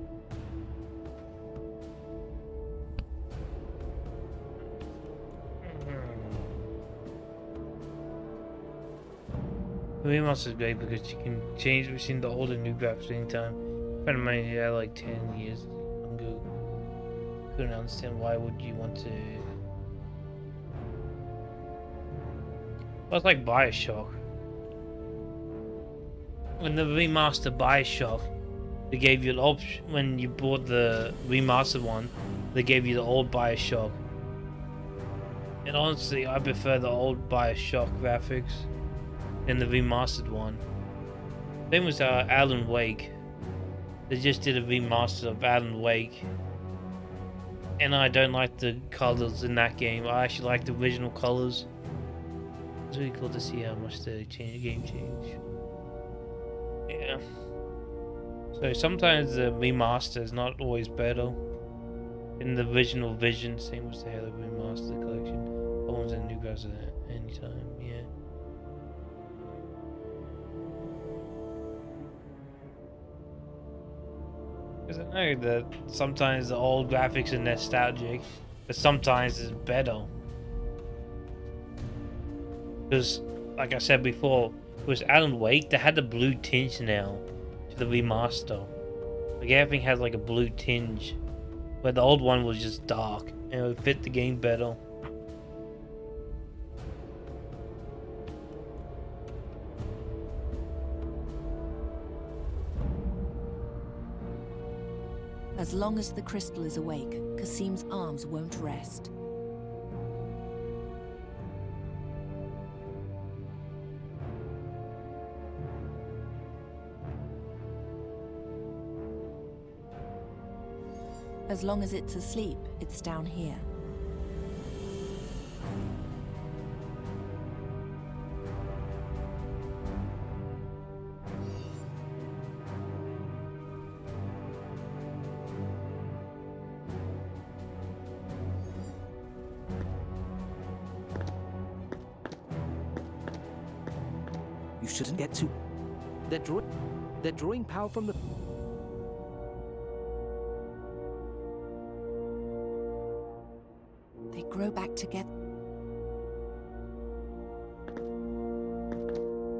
The remaster is great because you can change between the old and new graphics anytime. A friend of mine who had like 10 years younger couldn't understand why would you want to. Well, it's like Bioshock. When the remaster Bioshock, they gave you an option. When you bought the remastered one, they gave you the old Bioshock. And honestly, I prefer the old Bioshock graphics than the remastered one. Same with Alan Wake. They just did a remaster of Alan Wake. And I don't like the colors in that game. I actually like the original colors. It's really cool to see how much the game changed. Yeah. So sometimes the remaster is not always better in the original vision. Same with the Halo Remaster collection. Always in new guys at any time. Yeah. Because I know that sometimes the old graphics are nostalgic, but sometimes it's better. Because, like I said before, with Alan Wake, they had the blue tinge now to the remaster. Like everything has like a blue tinge, where the old one was just dark, and it would fit the game better. As long as the crystal is awake, Kasim's arms won't rest. As long as it's asleep, it's down here. You shouldn't get too... They're drawing power from the... They grow back together.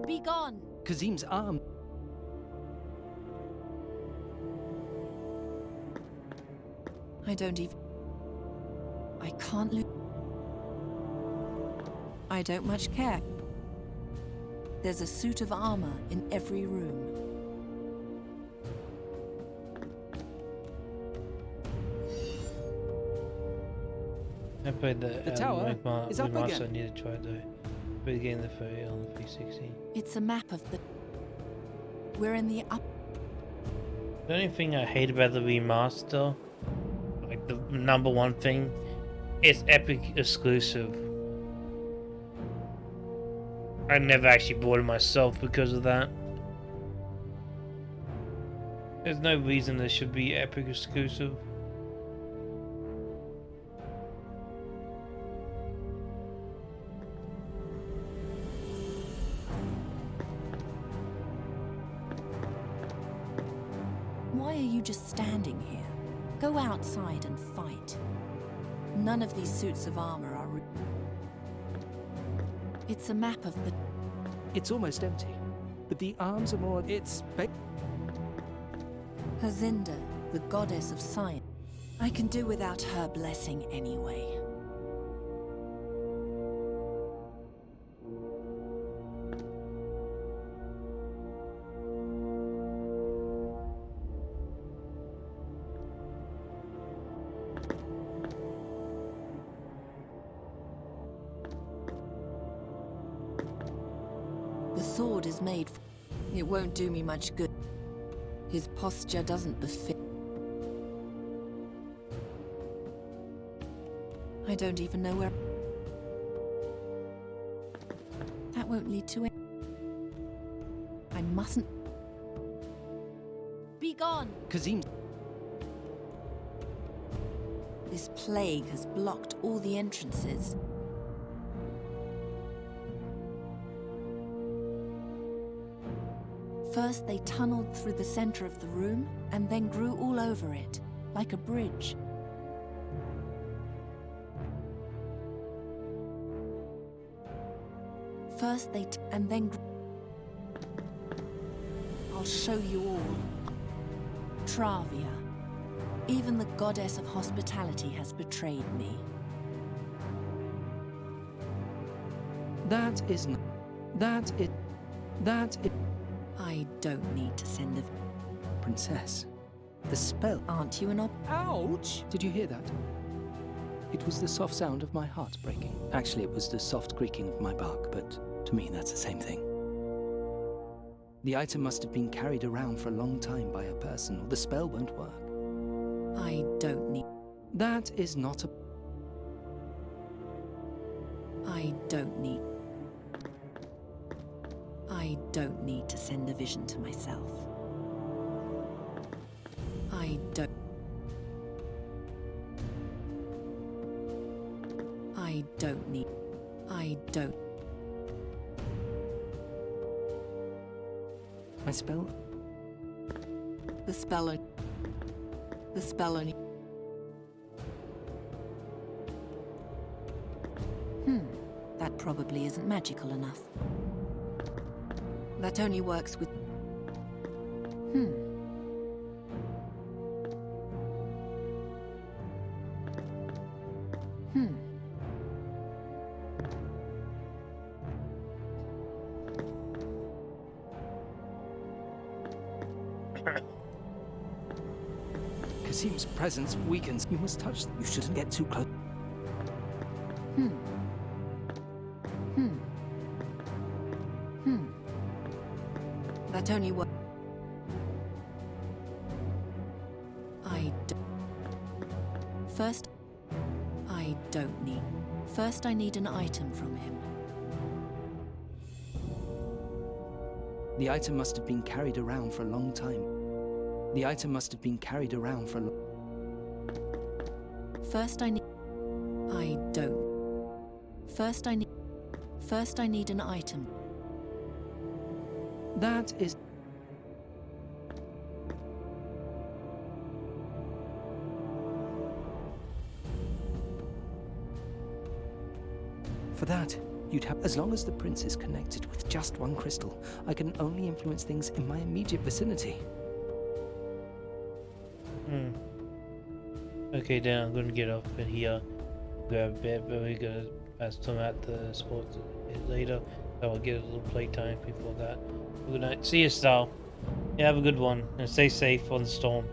Be gone! Kazim's arm... I don't even... I can't lose... I don't much care. There's a suit of armor in every room. I played the tower is up remaster. again. I need to try the big game the 30 on the 360. It's a map of the... We're in the up... The only thing I hate about the remaster, like the number one thing, it's Epic exclusive. I never actually bought it myself because of that. There's no reason there should be Epic exclusive. Why are you just standing here? Go outside and fight. None of these suits of armor are... It's a map of the... It's almost empty. But the arms are more... It's... Hazinda, the goddess of science. I can do without her blessing anyway. The sword is made for... It won't do me much good. His posture doesn't befit... I don't even know where... That won't lead to it. I mustn't... Be gone! Kazim... This plague has blocked all the entrances. First, they tunneled through the center of the room, and then grew all over it, like a bridge. First, and then... I'll show you all. Travia. Even the goddess of hospitality has betrayed me. That is... That is... I don't need to send a... Princess. The spell... Aren't you an Ouch! Did you hear that? It was the soft sound of my heart breaking. Actually, it was the soft creaking of my bark, but to me that's the same thing. The item must have been carried around for a long time by a person, or the spell won't work. I don't need... That is not a... I don't need... I don't need to send a vision to myself. I don't... I don't need... I don't... My spell? The spell... The spell only... That probably isn't magical enough. That only works with... Kazim's presence weakens. You must touch them. You shouldn't get too close. That only works... First, I don't need... First, I need an item from him. The item must have been carried around for a long time. The item must have been carried around for a long... First, I need... I don't... First, I need... First, I need an item. That is... For that, you'd have... As long as the prince is connected with just one crystal, I can only influence things in my immediate vicinity. Okay, then I'm gonna get up in here, grab a bit, but we're gonna pass them at the sports later. So I'll get a little playtime before that. Good night. See you, Star. Yeah, have a good one, and stay safe on the storm.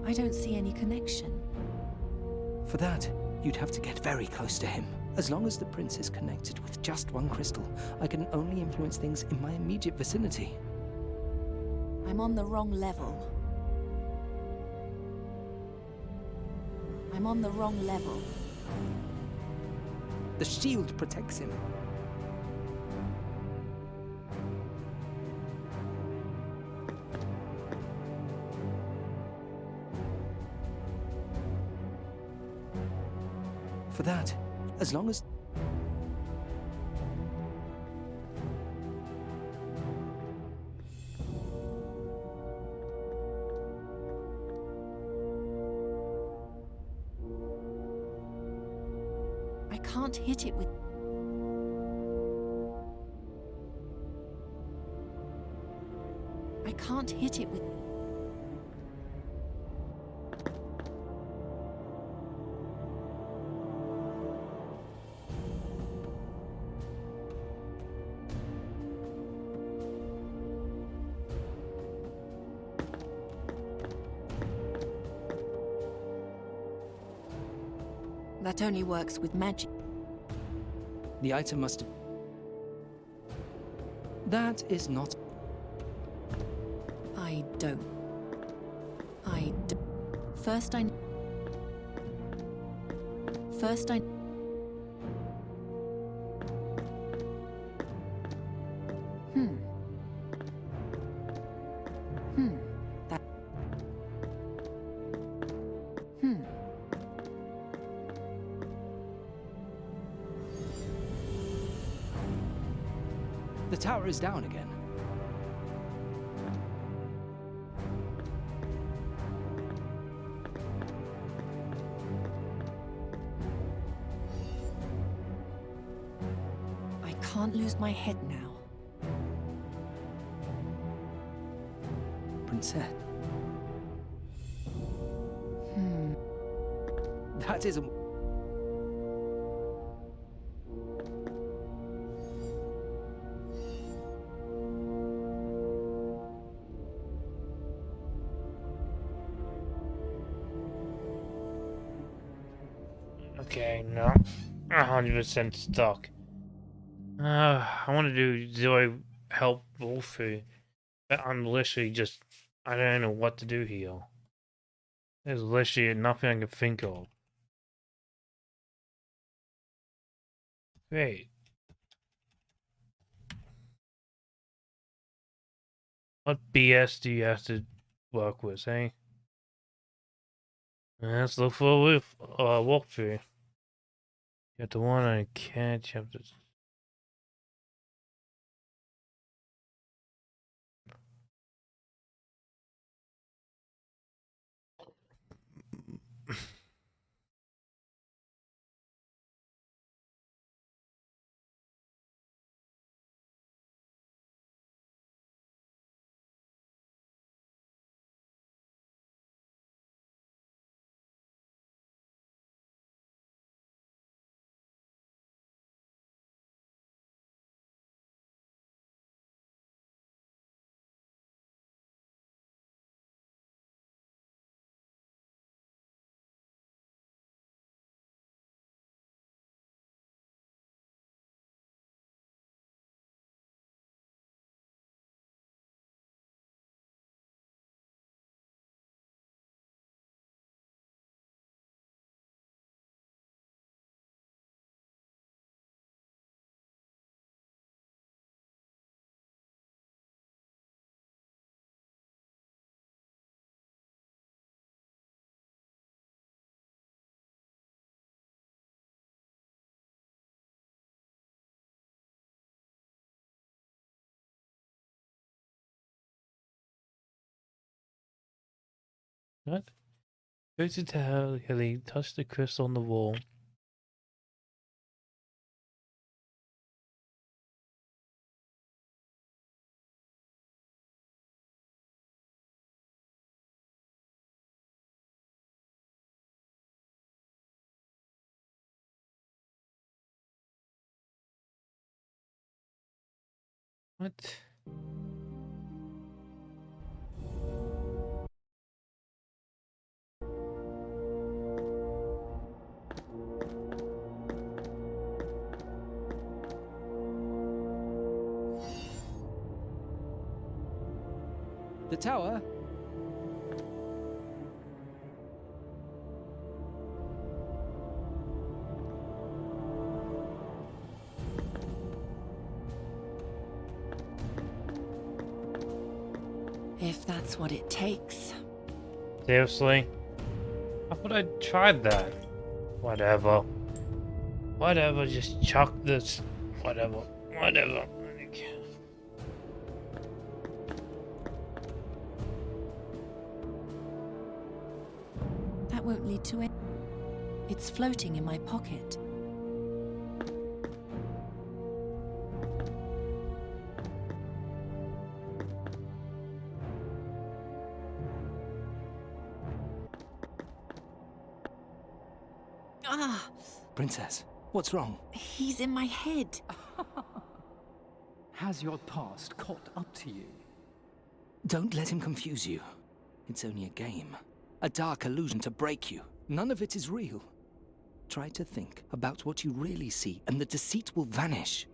I don't see any connection. For that, you'd have to get very close to him. As long as the prince is connected with just one crystal, I can only influence things in my immediate vicinity. I'm on the wrong level. I'm on the wrong level. The shield protects him. For that, as long as... I can't hit it with... I can't hit it with... That only works with magic. The item must have... That is not... I don't. First I... That... The tower is down again. I can't lose my head now. Princess. That isn't... Okay, no. 100% stuck. I want to do I help Wolfie? But I'm literally just... I don't know what to do here. There's literally nothing I can think of. Wait. What BS do you have to work with, eh? Let's look for a walkthrough. You got the one I can't. You have to What? Go to tell Hilly, touch the crystal on the wall. What? The tower? If that's what it takes. Seriously? I thought I tried that. Whatever. Whatever, just chuck this. Whatever. Whatever. That won't lead to it. It's floating in my pocket. Ah, Princess, what's wrong? he's in my head. Has your past caught up to you? Don't let him confuse you. It's only a game. A dark illusion to break you. None of it is real. Try to think about what you really see, and the deceit will vanish.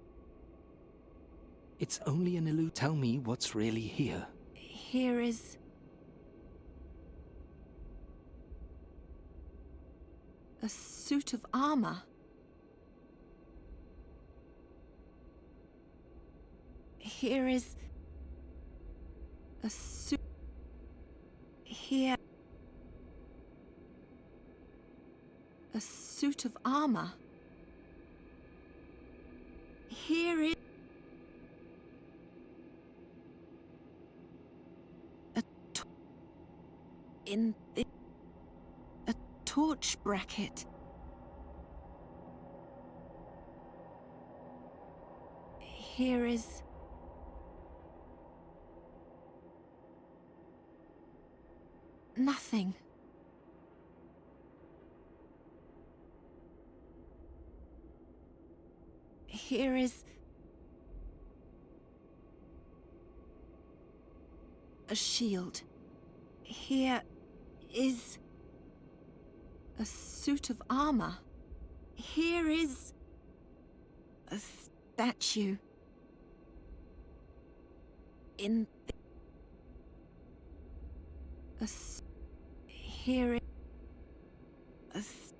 It's only an illusion. Tell me what's really here. Here is... a suit of armor. Here is... a suit... Here... a suit of armor. Here is... a in the... a torch bracket. Here is... nothing. Here is... a shield. Here is... a suit of armor. Here is... a statue. In... here is...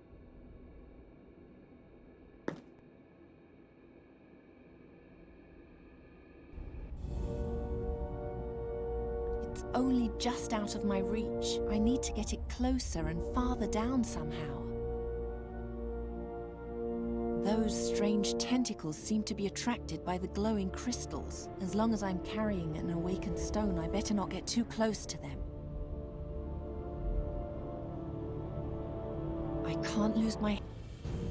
It's only just out of my reach. I need to get it closer and farther down somehow. Those strange tentacles seem to be attracted by the glowing crystals. As long as I'm carrying an awakened stone, I better not get too close to them. I can't lose my...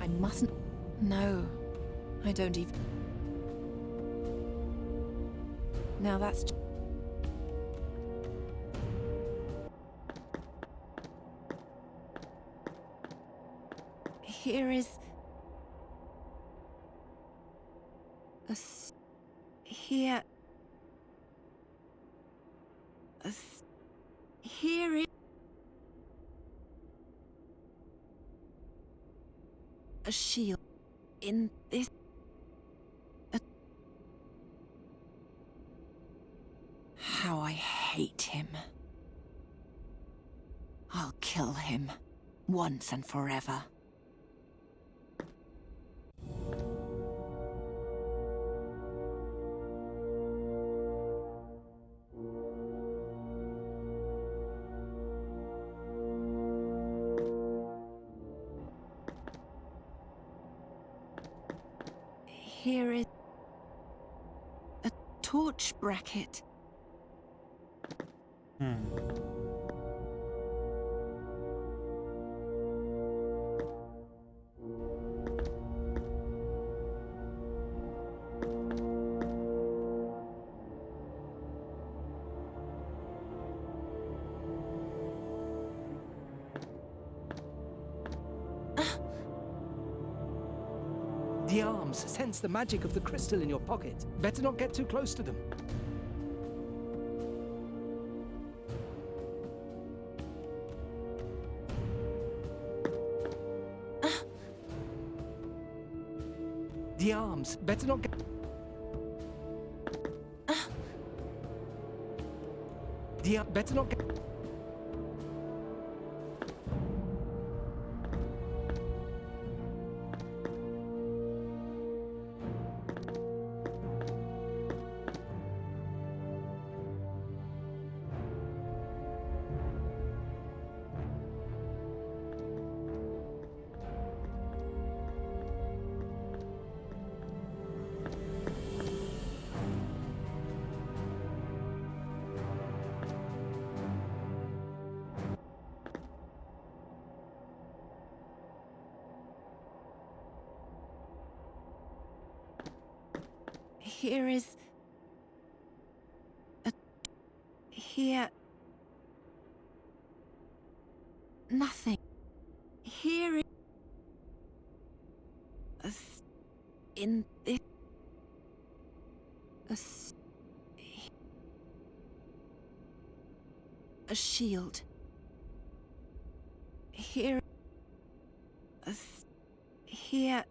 I mustn't... No, I don't even... Now that's... Here is... here... here is... a shield. In this... How I hate him. I'll kill him. Once and forever. Here is... a torch bracket. arms sense the magic of the crystal in your pocket. Better not get too close to them. The arms. Better not get... Better not get... Here is... Here... Nothing. Here is... In this... A shield. Here... Here...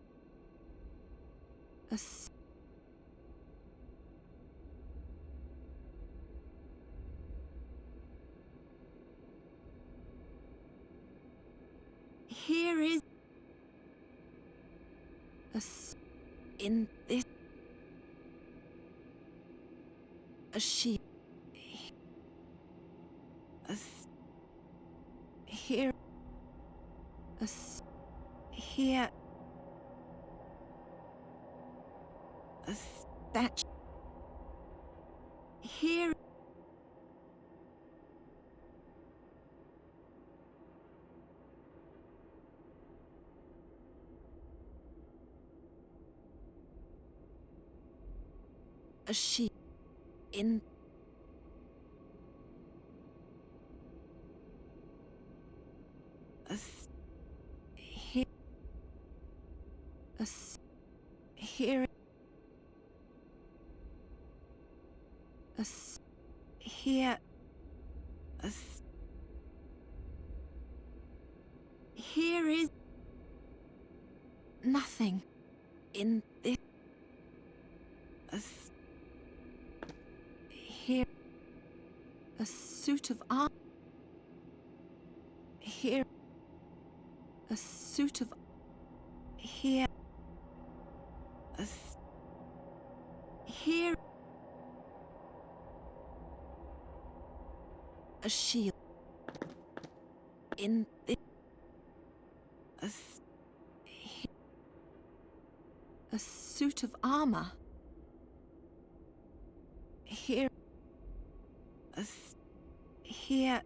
Here is in this a sheep. Here here a statue. Here a sheep in here here here here is nothing in this here a suit of armor. Here a suit of here here a shield in this a suit of armor. Here here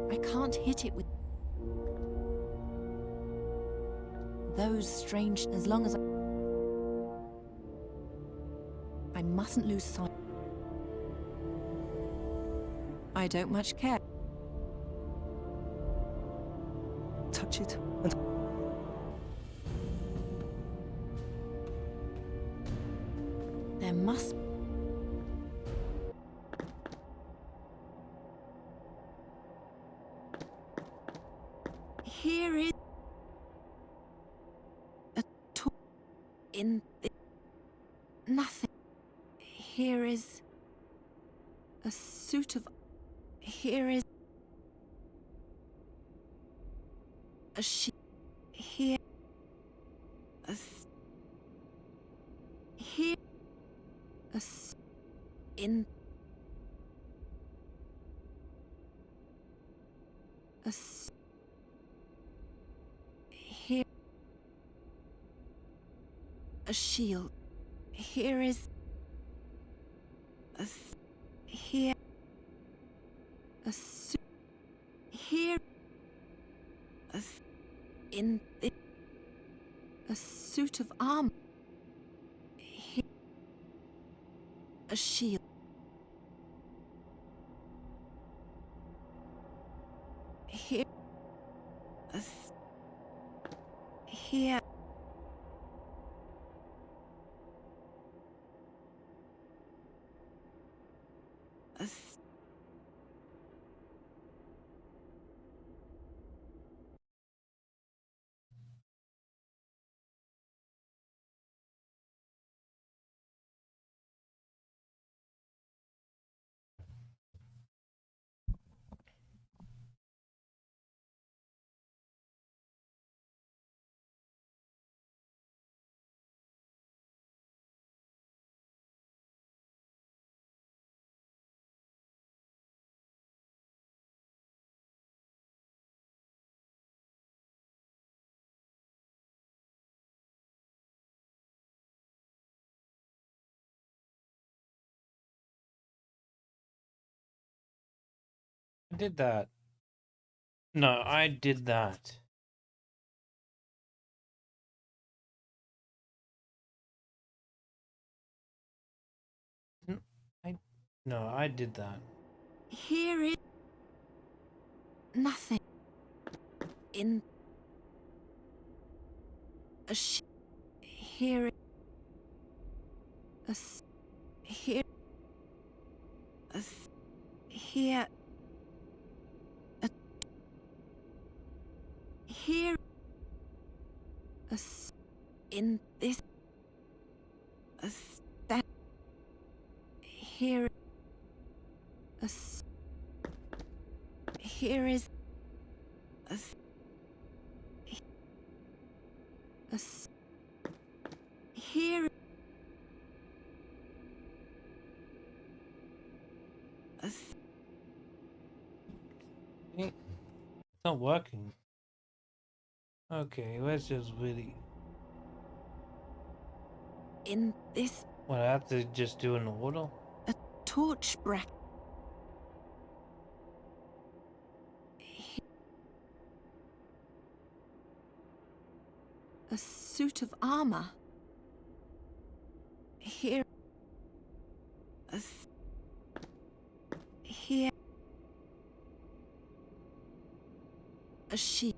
I can't hit it with those strange. As long as I mustn't lose sight. I don't much care. Touch it and... There must... Here is... a tool in the... Nothing. Here is... a suit of... Here is... a sheep. Here... Here... in... Here... a shield. Here is... here... here... in the... a suit of A shield. Here. Here. I did that. No, I did that. No, I did that. Here is nothing. In a here here here here in this that here here is here It's not working. Okay, let's just really. in this What, I have to just do an order? torch bracket. A suit of armor. Here. Here. A sheep.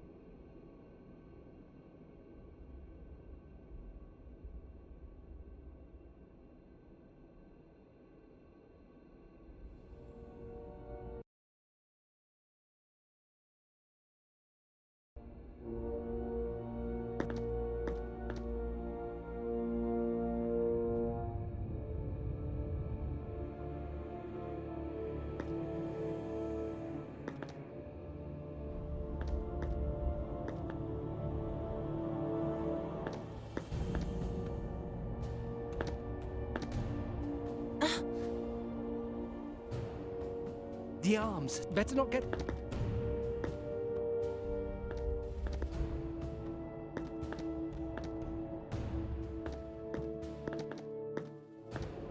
The arms. Better not get...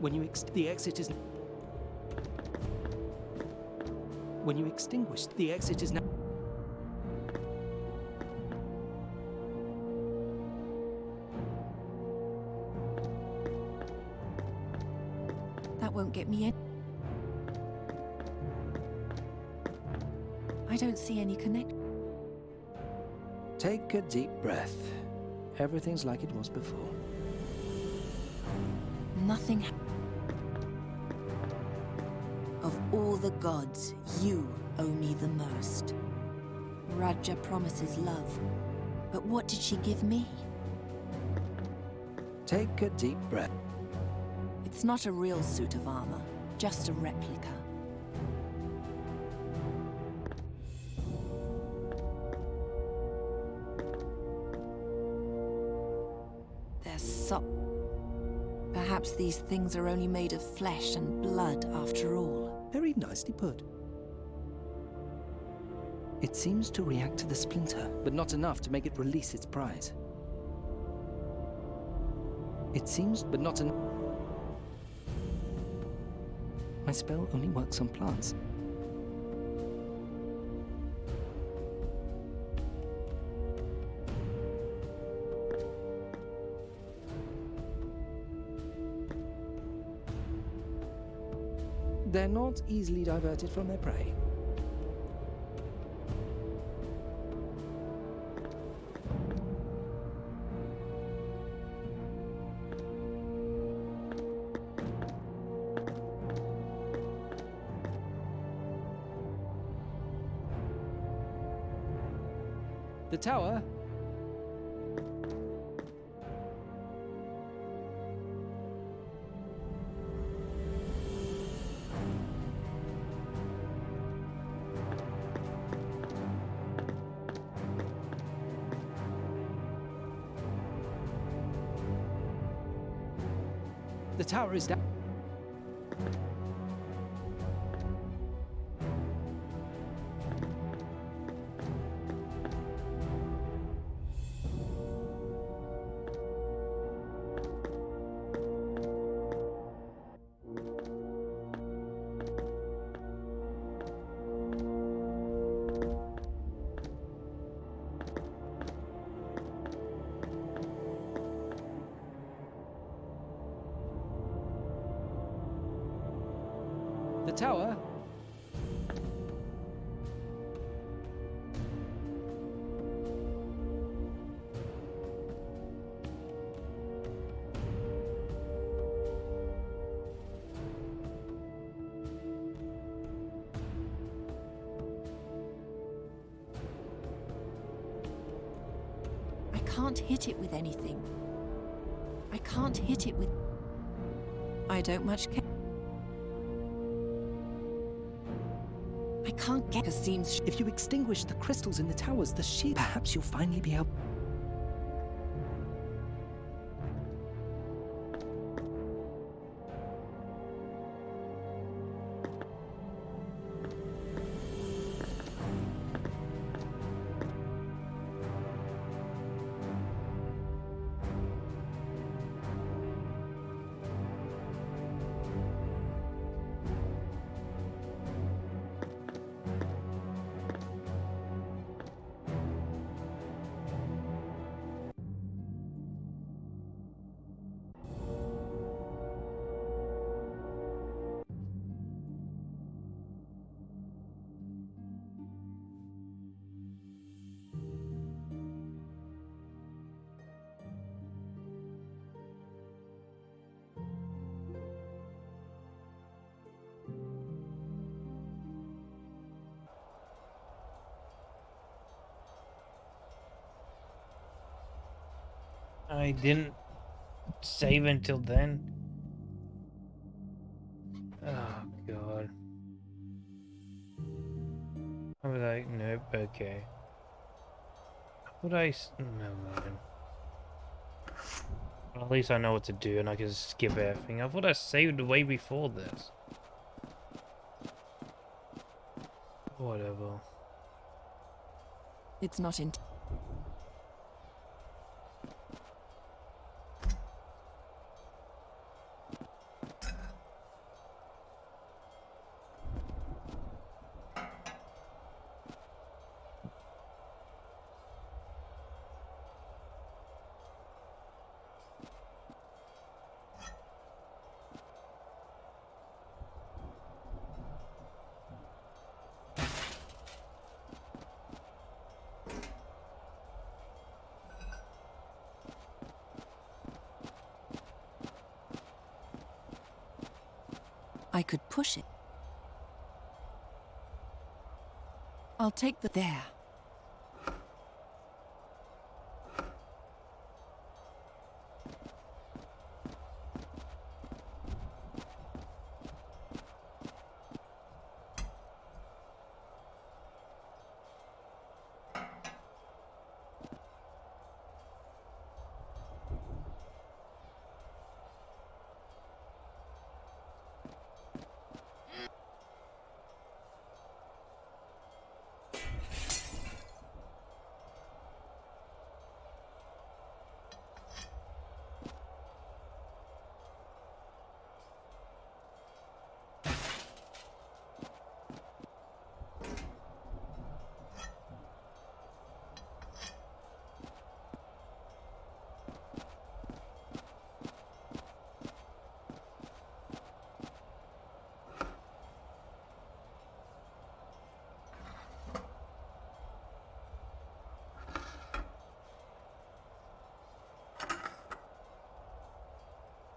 When you the exit is... When you extinguish, the exit is now... That won't get me in. I don't see any connect. Take a deep breath. Everything's like it was before. Nothing. Of all the gods, you owe me the most. Raja promises love, but what did she give me? Take a deep breath. It's not a real suit of armor, just a replica. They're Perhaps these things are only made of flesh and blood after all. Very nicely put. It seems to react to the splinter, but not enough to make it release its prize. It seems, but not enough. My spell only works on plants. They're not easily diverted from their prey. The tower. The tower is down. The tower. I can't hit it with anything. I can't hit it with... I don't much care. I can't get Kasim's... If you extinguish the crystals in the towers, the shield, perhaps you'll finally be able... I didn't save until then. Oh god. I was like, nope, okay. Would I? No man. Well, at least I know what to do and I can skip everything. I thought I saved way before this. Whatever. It's not in... I could push it. I'll take the... There.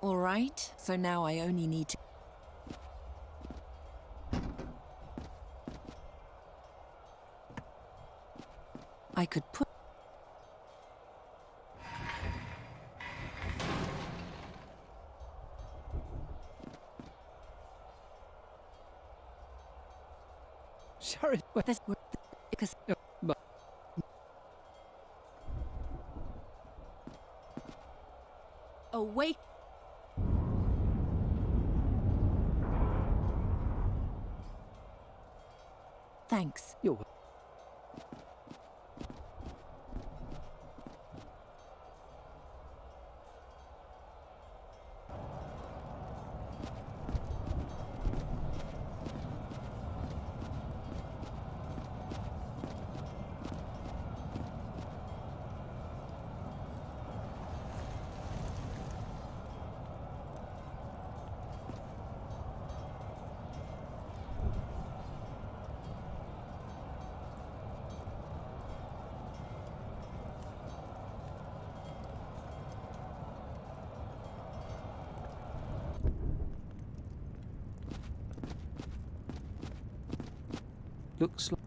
All right, so now I only need to... I could put... Sorry, but This... Because... but Oh, wait! Thanks. you're looks like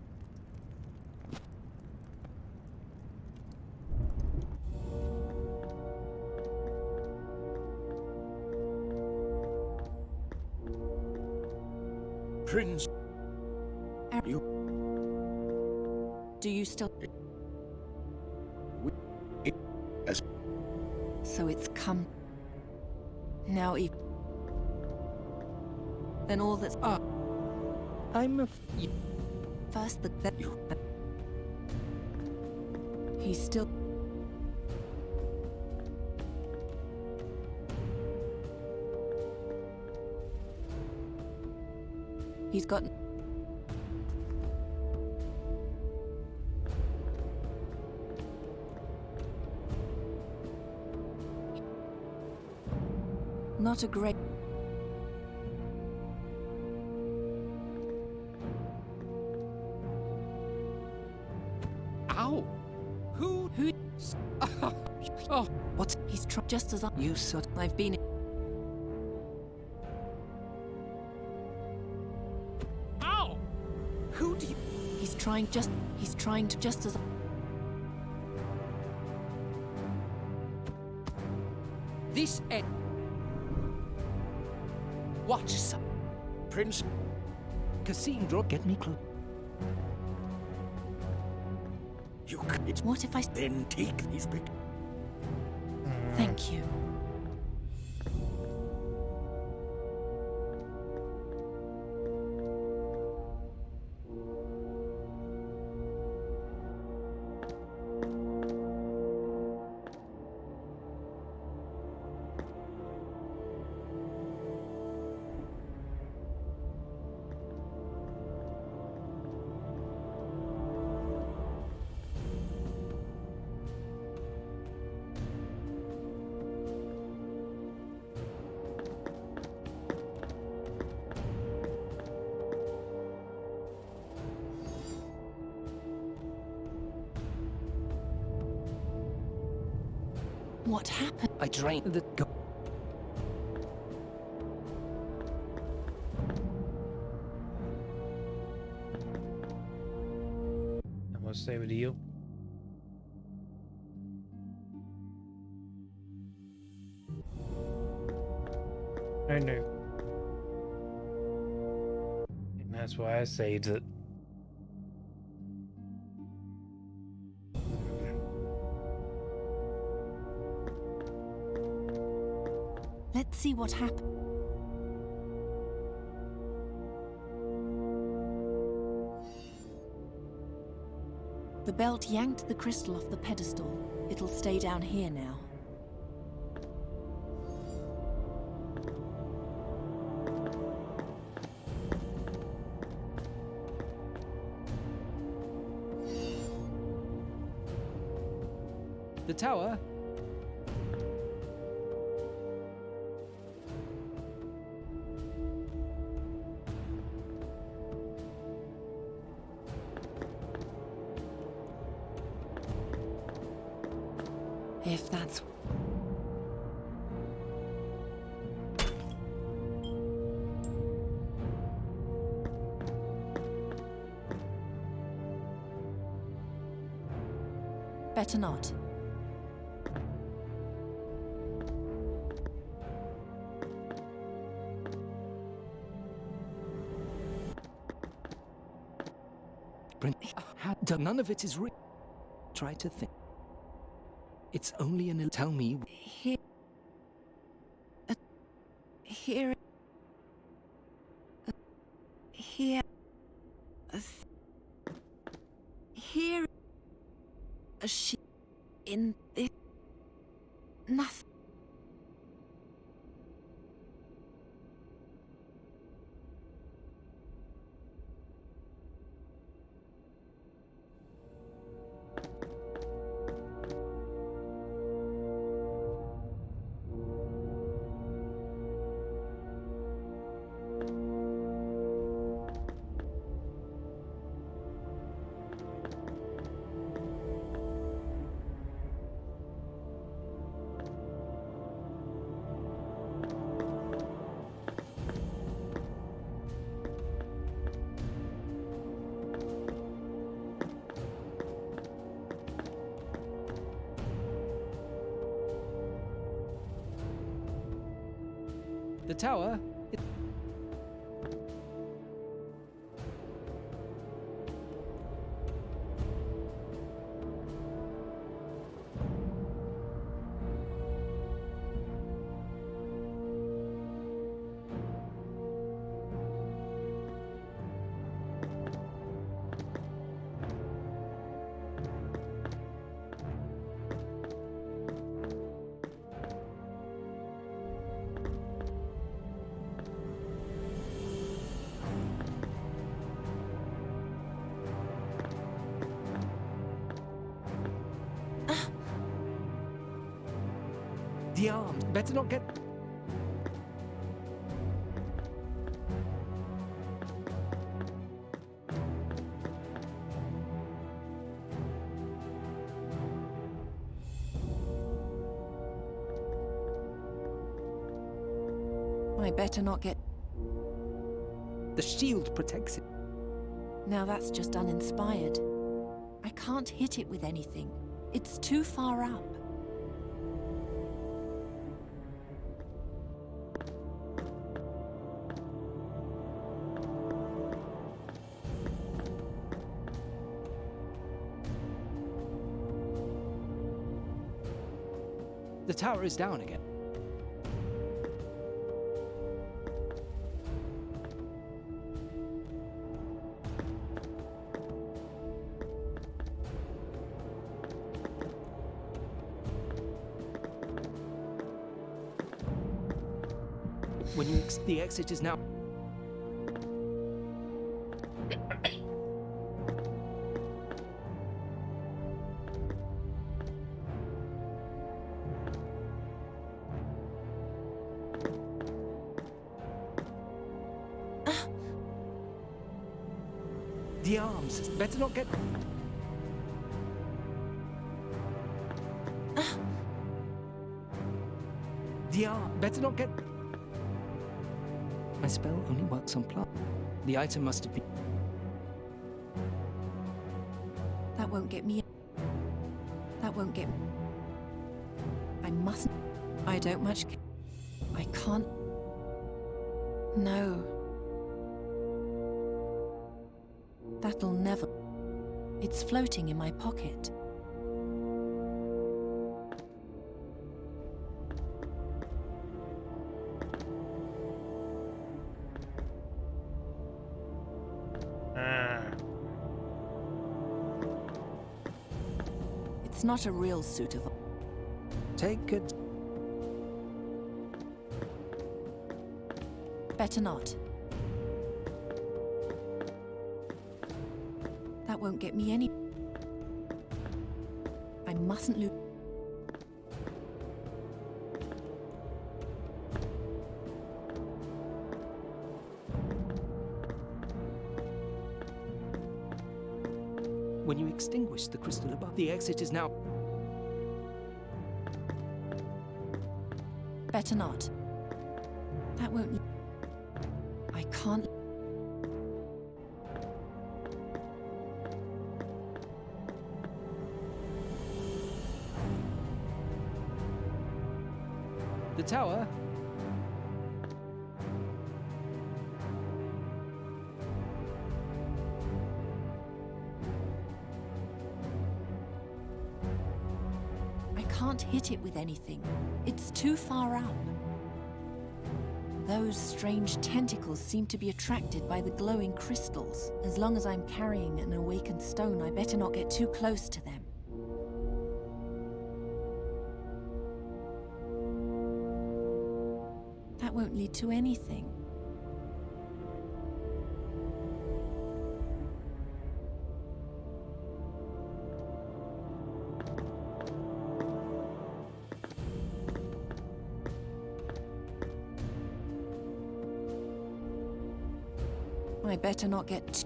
Prince, you... Do you still... It, as So it's come... Now if... Then all that's... I'm a First the... you... He's still... He's got... Not a great... Ow! Who? Oh, what? He's just as I... you sort I've been... Ow! Who do you... He's trying to just as... This end. Watch some. Prince, Cassandra, get me close. you... It's... What if I... Then take these big... Thank you. What happened? I drained the go. I'm gonna stay with you. I know. And that's why I saved it. Let's see what happened. The belt yanked the crystal off the pedestal. It'll stay down here now. The tower. If that's... Better not. None of it is real. Try to think. It's only an. Tell me. Here. Here. Here. Here. A she. In this. Nothing. The tower. The arms. Better not get. I better not get. The shield protects it. Now that's just uninspired. I can't hit it with anything. It's too far up. The tower is down again. When you the exit is now. The arms. Better not get. The arm. Better not get. My spell only works on plant. The item must have been. That won't get me. That won't get me. I mustn't. I don't much. I can't. No. That'll never. It's floating in my pocket. It's not a real suit of. Take it. Better not. That won't get me any. I mustn't lose. When you extinguish the crystal above, the exit is now. Better not. That won't. I can't. tower. I can't hit it with anything. It's too far up. Those strange tentacles seem to be attracted by the glowing crystals. As long as I'm carrying an awakened stone, I better not get too close to them. That won't lead to anything. I better not get...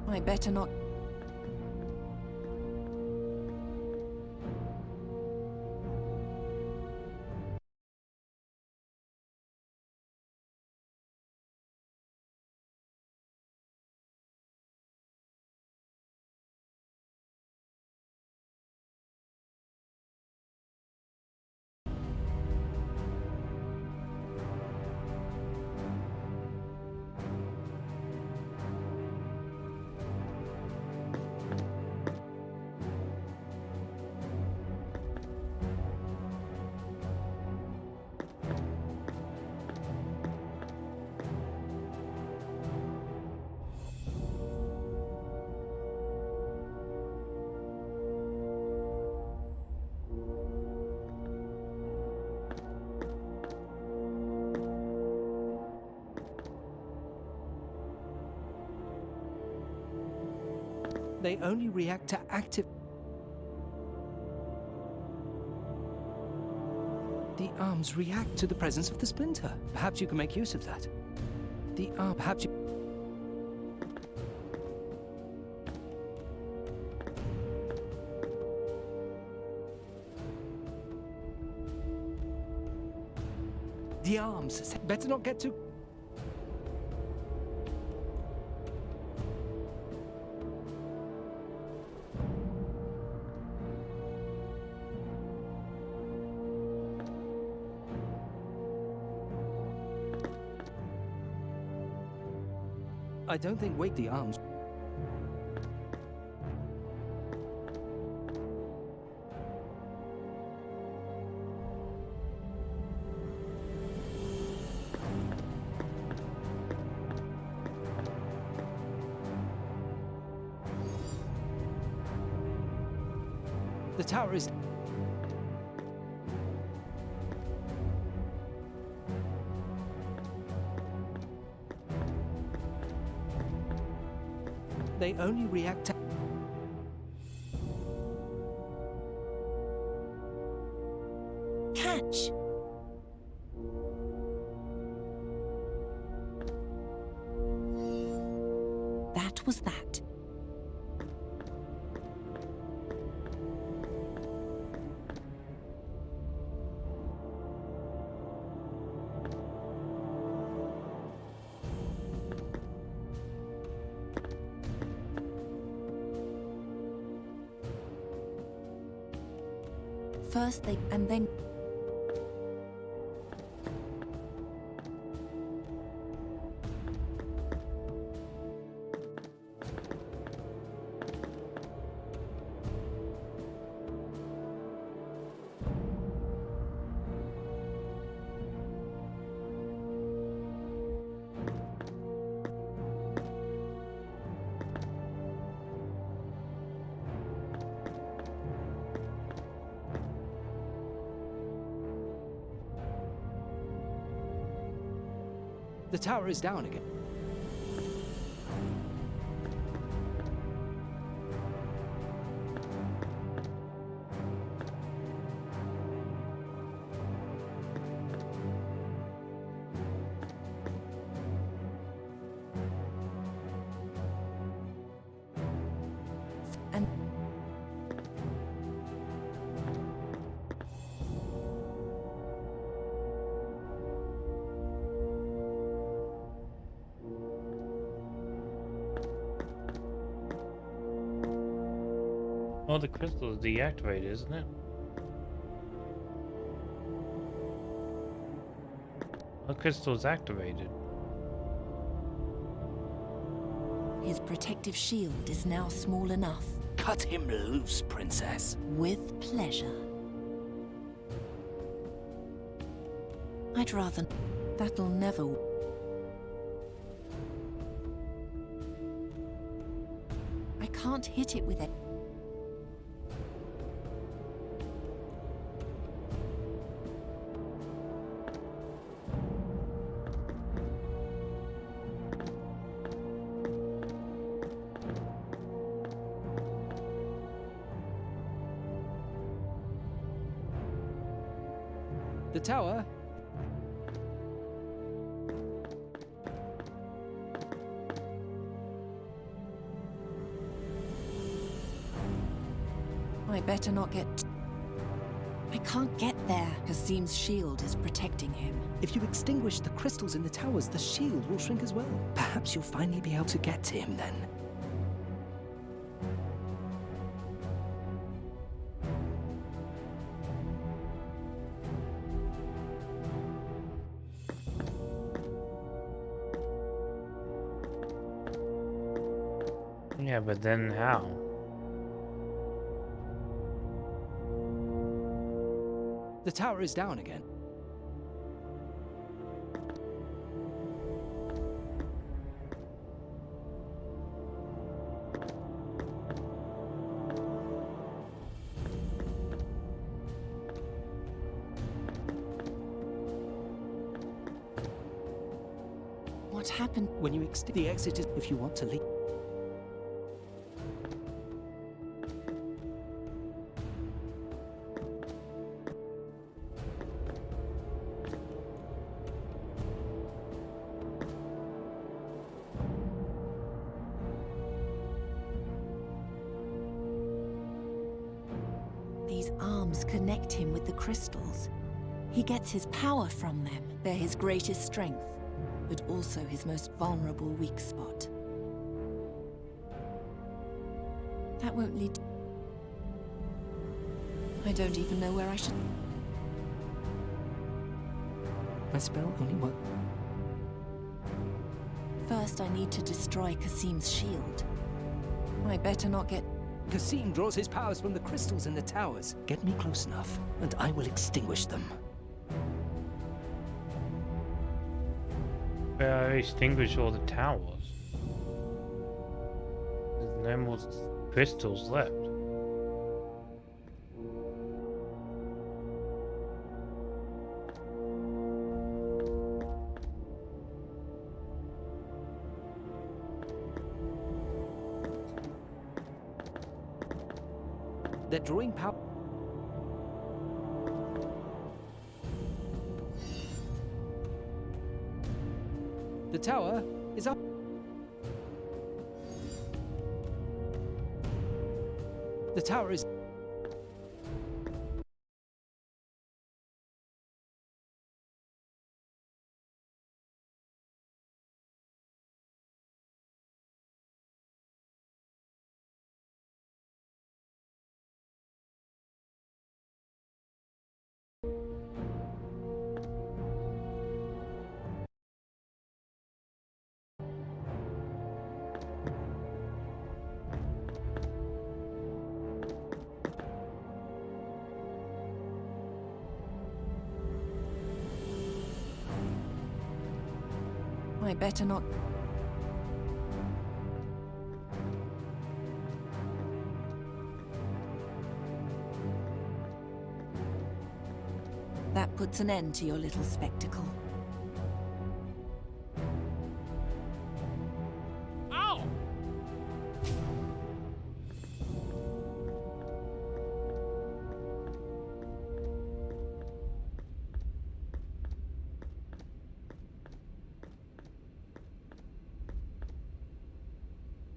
I better not... They only react to active... The arms react to the presence of the splinter. Perhaps you can make use of that. The arm... Perhaps you... The arms... Better not get too... I don't think wake the arms. The tower is... They only react to... Catch! That was that. First they... and then... The tower is down again. And... Oh, the crystal is deactivated, isn't it? The crystal is activated. His protective shield is now small enough. Cut him loose, princess. With pleasure. I'd rather... That'll never... I can't hit it with it. The tower? I better not get... I can't get there. Kasim's shield is protecting him. If you extinguish the crystals in the towers, the shield will shrink as well. Perhaps you'll finally be able to get to him then. Yeah, but then how? The tower is down again. What happened? When you the exit is if you want to leave. These arms connect him with the crystals. He gets his power from them. They're his greatest strength, but also his most vulnerable weak spot. That won't lead... I don't even know where I should... My spell only works. First, I need to destroy Kasim's shield. I better not get... Kasim draws his powers from the crystals in the towers. Get me close enough, and I will extinguish them. I extinguish all the towers. There's no more crystals left. They're drawing power. The tower is up. The tower is... I better not... That puts an end to your little spectacle. Ow!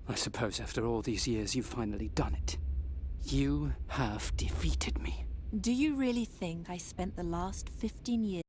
I suppose after all these years you've finally done it. You have defeated me. Do you really think I spent the last 15 years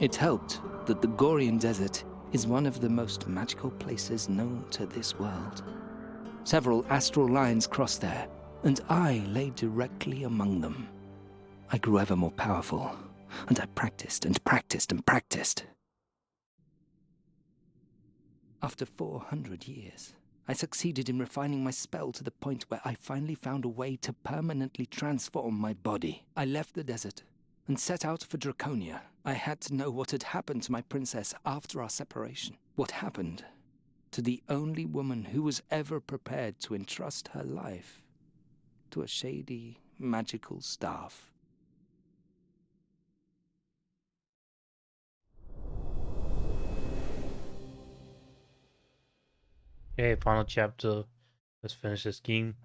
It helped that the Gorian Desert is one of the most magical places known to this world. Several astral lines cross there, and I lay directly among them. I grew ever more powerful, and I practiced and practiced and practiced. After 400 years, I succeeded in refining my spell to the point where I finally found a way to permanently transform my body. I left the desert and set out for Draconia. I had to know what had happened to my princess after our separation. What happened to the only woman who was ever prepared to entrust her life to a shady, magical staff. Okay, final chapter. Let's finish this game.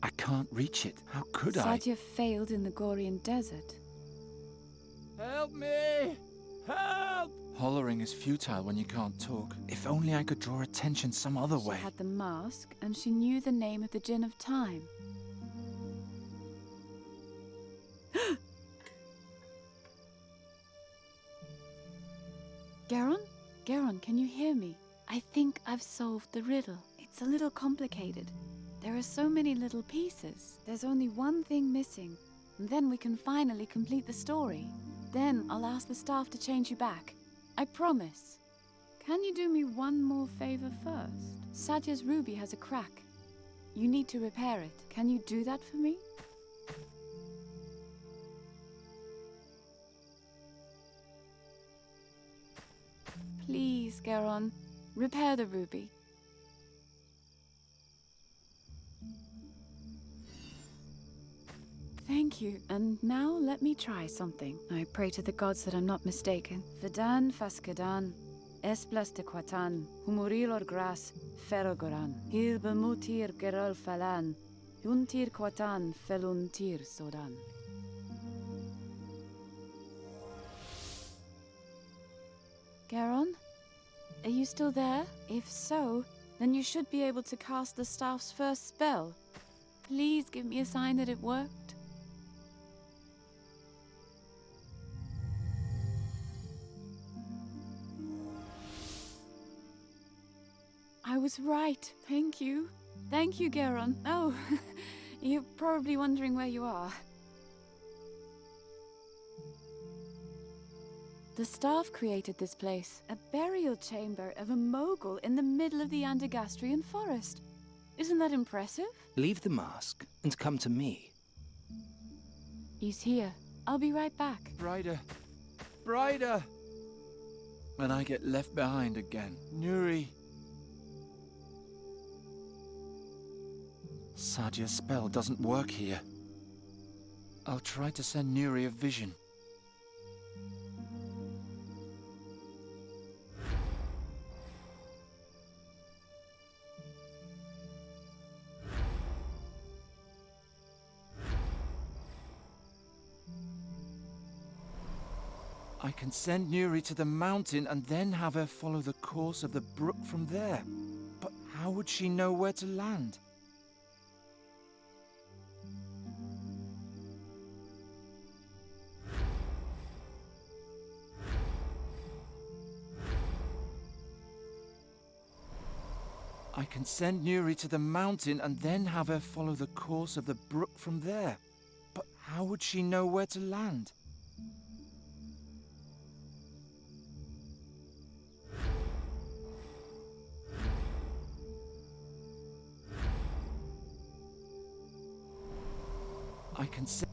I can't reach it. How could Satya failed in the Gorian Desert. Help me! Help! Hollering is futile when you can't talk. If only I could draw attention some other way. She had the mask, and she knew the name of the Djinn of Time. Garon? Garon, can you hear me? I think I've solved the riddle. It's a little complicated. There are so many little pieces. There's only one thing missing, and then we can finally complete the story. Then I'll ask the staff to change you back. I promise. Can you do me one more favor first? Satya's ruby has a crack. You need to repair it. Can you do that for me? Please, Garon, repair the ruby. Thank you. And now let me try something. I pray to the gods that I'm not mistaken. Vedan faskadan, esplas te quatan, humurilor gras, ferogoran, hir bemutir gerol falan, juntir quatan feluntir sodan. Garon? Are you still there? If so, then you should be able to cast the staff's first spell. Please give me a sign that it worked. I was right. Thank you. Thank you, Garon. Oh, you're probably wondering where you are. The staff created this place, a burial chamber of a mogul in the middle of the Andergastrian forest. Isn't that impressive? Leave the mask and come to me. He's here. I'll be right back. Brighter. Brighter! When I get left behind again. Nuri. Satya's spell doesn't work here. I'll try to send Nuri a vision. I can send Nuri to the mountain and then have her follow the course of the brook from there. But how would she know where to land? I can send Nuri to the mountain and then have her follow the course of the brook from there. But how would she know where to land? I can send...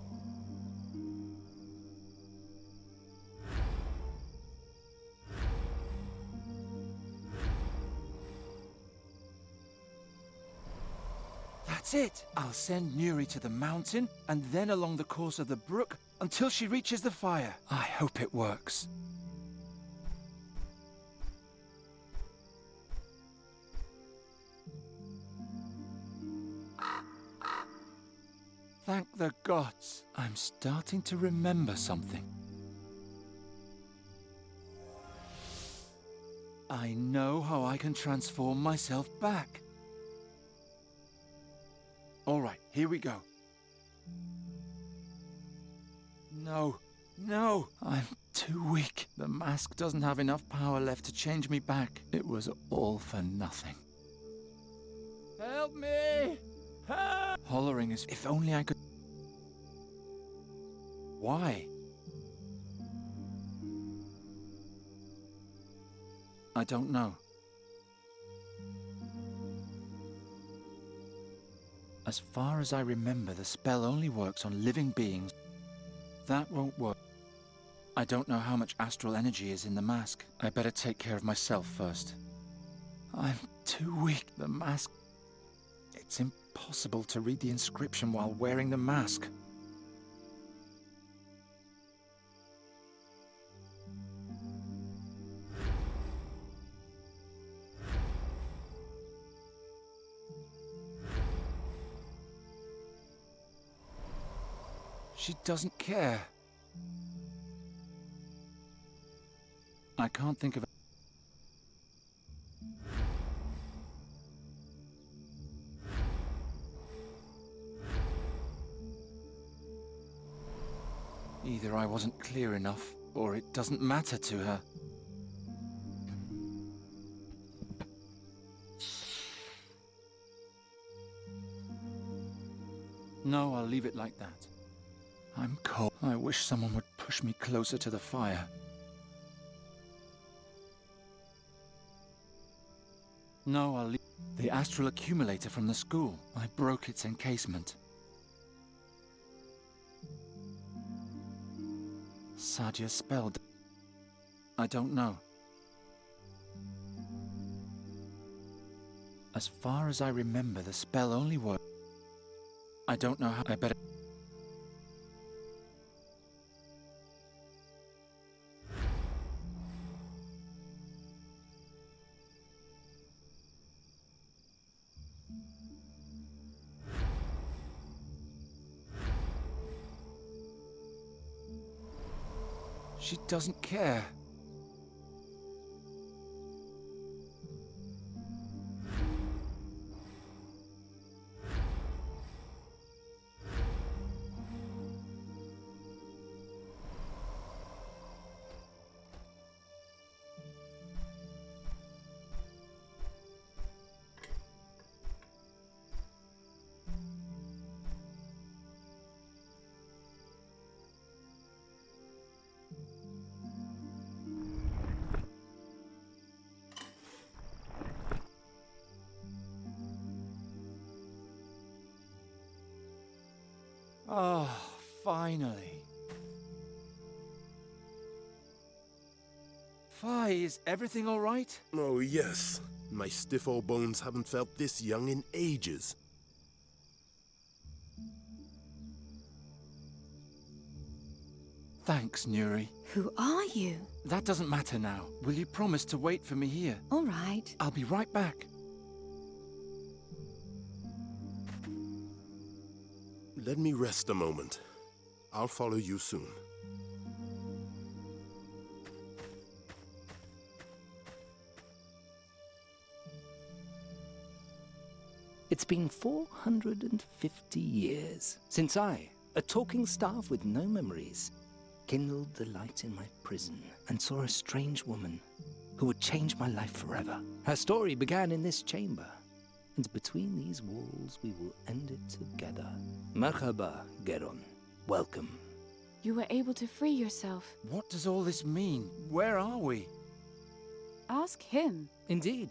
That's it! I'll send Nuri to the mountain, and then along the course of the brook, until she reaches the fire. I hope it works. Thank the gods. I'm starting to remember something. I know how I can transform myself back. All right, here we go. No. No! I'm too weak. The mask doesn't have enough power left to change me back. It was all for nothing. Help me! Help! Hollering as if only I could... Why? I don't know. As far as I remember, the spell only works on living beings. That won't work. I don't know how much astral energy is in the mask. I better take care of myself first. I'm too weak. The mask... It's impossible to read the inscription while wearing the mask. She doesn't care. I can't think of... Either I wasn't clear enough, or it doesn't matter to her. No, I'll leave it like that. I'm cold. I wish someone would push me closer to the fire. No, I'll leave the astral accumulator from the school. I broke its encasement. Sadia's spell. I don't know. As far as I remember, the spell only worked. I don't know how. I better. She doesn't care. Oh, finally. Fi, is everything all right? Oh, yes. My stiff old bones haven't felt this young in ages. Thanks, Nuri. Who are you? That doesn't matter now. Will you promise to wait for me here? All right. I'll be right back. Let me rest a moment. I'll follow you soon. It's been 450 years since I, a talking staff with no memories, kindled the light in my prison and saw a strange woman who would change my life forever. Her story began in this chamber, and between these walls we will end it together. Merhaba, Geron. Welcome. You were able to free yourself. What does all this mean? Where are we? Ask him. Indeed.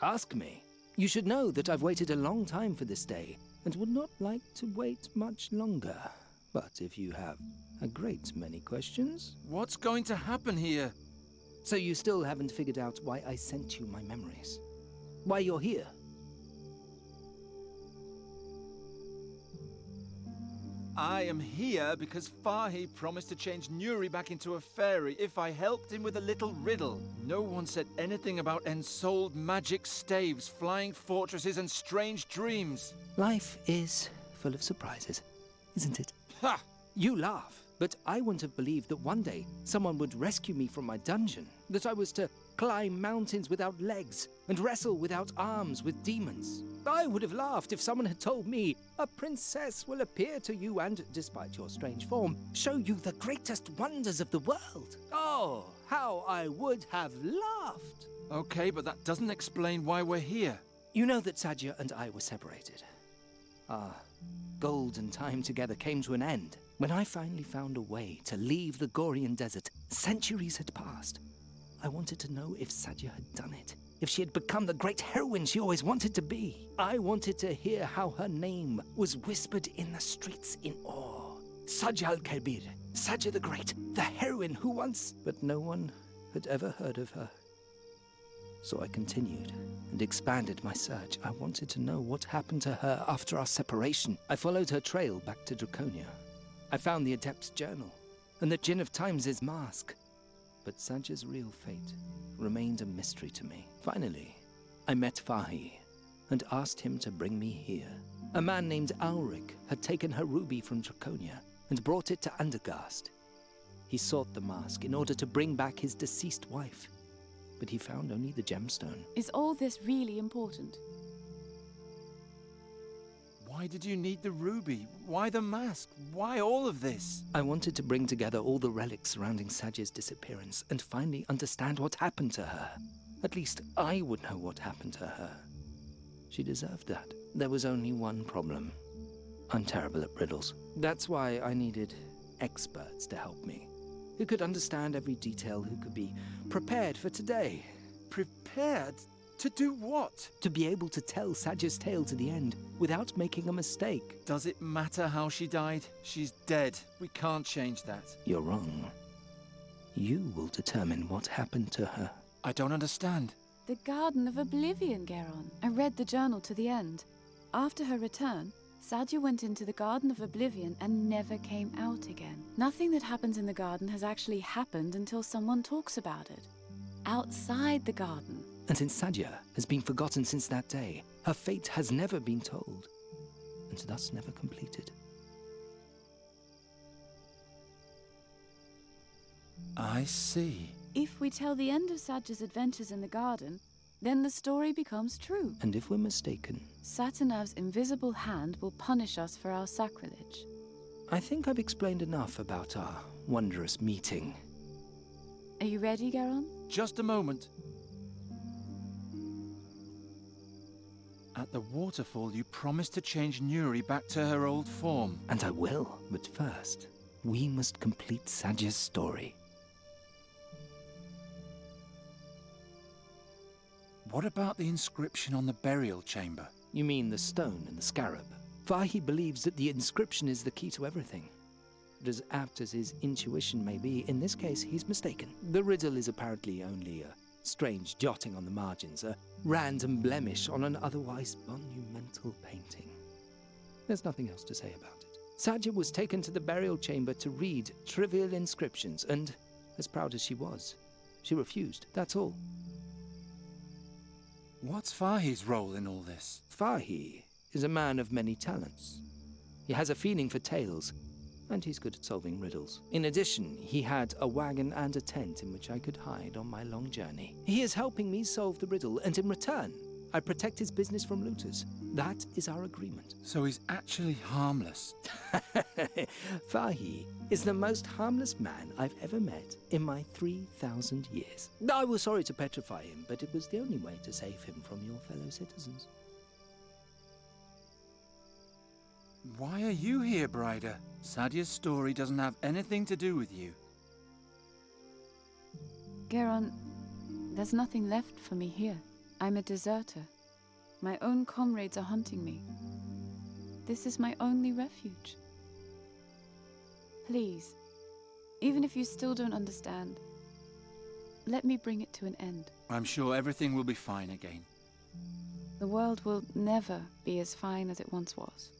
Ask me. You should know that I've waited a long time for this day, and would not like to wait much longer. But if you have a great many questions... What's going to happen here? So you still haven't figured out why I sent you my memories? Why you're here? I am here because Fahi promised to change Nuri back into a fairy if I helped him with a little riddle. No one said anything about ensouled magic staves, flying fortresses, and strange dreams. Life is full of surprises, isn't it? Ha! You laugh, but I wouldn't have believed that one day someone would rescue me from my dungeon, that I was to climb mountains without legs and wrestle without arms with demons. I would have laughed if someone had told me, a princess will appear to you and, despite your strange form, show you the greatest wonders of the world. Oh, how I would have laughed. Okay, but that doesn't explain why we're here. You know that Sadia and I were separated. Our golden time together came to an end. When I finally found a way to leave the Gorian desert, centuries had passed. I wanted to know if Sadia had done it, if she had become the great heroine she always wanted to be. I wanted to hear how her name was whispered in the streets in awe. Sadia al-Kabir, Sadia the Great, the heroine who once... But no one had ever heard of her. So I continued and expanded my search. I wanted to know what happened to her after our separation. I followed her trail back to Draconia. I found the Adept's journal and the Djinn of Times' mask. But Sadia's real fate remained a mystery to me. Finally, I met Fahi and asked him to bring me here. A man named Ulrich had taken her ruby from Draconia and brought it to Andergast. He sought the mask in order to bring back his deceased wife, but he found only the gemstone. Is all this really important? Why did you need the ruby? Why the mask? Why all of this? I wanted to bring together all the relics surrounding Sadia's disappearance and finally understand what happened to her. At least I would know what happened to her. She deserved that. There was only one problem. I'm terrible at riddles. That's why I needed experts to help me, who could understand every detail, who could be prepared for today. Prepared? To do what? To be able to tell Sadia's tale to the end without making a mistake. Does it matter how she died? She's dead. We can't change that. You're wrong. You will determine what happened to her. I don't understand. The Garden of Oblivion, Geron. I read the journal to the end. After her return, Sadia went into the Garden of Oblivion and never came out again. Nothing that happens in the garden has actually happened until someone talks about it. Outside the garden. And since Sadia has been forgotten since that day, her fate has never been told, and thus never completed. I see. If we tell the end of Sadia's adventures in the garden, then the story becomes true. And if we're mistaken? Satinav's invisible hand will punish us for our sacrilege. I think I've explained enough about our wondrous meeting. Are you ready, Geron? Just a moment. At the waterfall, you promised to change Nuri back to her old form. And I will, but first, we must complete Sadia's story. What about the inscription on the burial chamber? You mean the stone and the scarab? Fahi believes that the inscription is the key to everything. But as apt as his intuition may be, in this case, he's mistaken. The riddle is apparently only a strange jotting on the margins, a random blemish on an otherwise monumental painting. There's nothing else to say about it. Sadia was taken to the burial chamber to read trivial inscriptions, and, as proud as she was, she refused, that's all. What's Fahi's role in all this? Fahi is a man of many talents. He has a feeling for tales, and he's good at solving riddles. In addition, he had a wagon and a tent in which I could hide on my long journey. He is helping me solve the riddle, and in return, I protect his business from looters. That is our agreement. So he's actually harmless. Fahi is the most harmless man I've ever met in my 3,000 years. I was sorry to petrify him, but it was the only way to save him from your fellow citizens. Why are you here, Brider? Sadia's story doesn't have anything to do with you. Geron, there's nothing left for me here. I'm a deserter. My own comrades are hunting me. This is my only refuge. Please, even if you still don't understand, let me bring it to an end. I'm sure everything will be fine again. The world will never be as fine as it once was.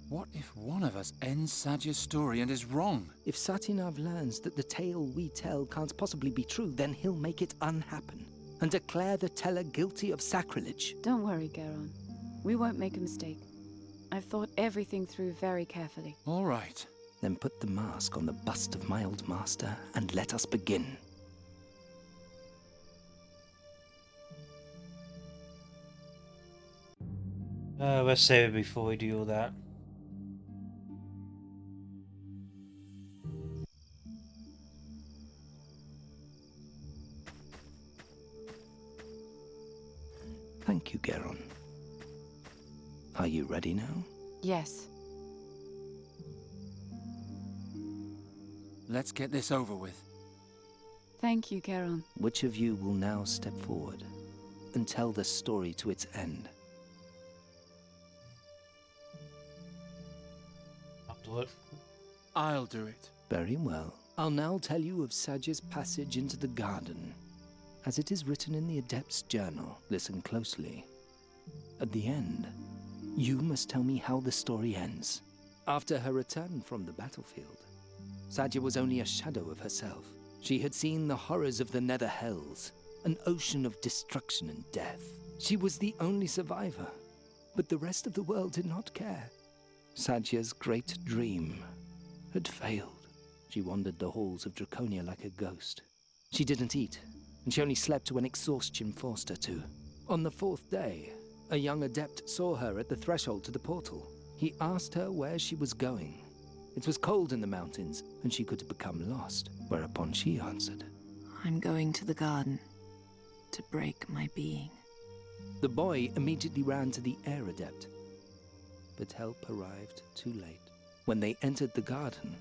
What if one of us ends Sadia's story and is wrong? If Satinav learns that the tale we tell can't possibly be true, then he'll make it unhappen and declare the teller guilty of sacrilege. Don't worry, Geron. We won't make a mistake. I've thought everything through very carefully. All right. Then put the mask on the bust of my old master and let us begin. Let's save it before we do all that. Thank you, Geron. Are you ready now? Yes. Let's get this over with. Thank you, Charon. Which of you will now step forward and tell the story to its end? I'll do it. I'll do it. Very well. I'll now tell you of Sajia's passage into the garden. As it is written in the Adept's Journal, listen closely. At the end, you must tell me how the story ends. After her return from the battlefield, Sajia was only a shadow of herself. She had seen the horrors of the Nether Hells, an ocean of destruction and death. She was the only survivor, but the rest of the world did not care. Sajia's great dream had failed. She wandered the halls of Draconia like a ghost. She didn't eat, and she only slept when exhaustion forced her to. On the fourth day, a young adept saw her at the threshold to the portal. He asked her where she was going. It was cold in the mountains, and she could have become lost, whereupon she answered, I'm going to the garden to break my being. The boy immediately ran to the air adept, but help arrived too late. When they entered the garden,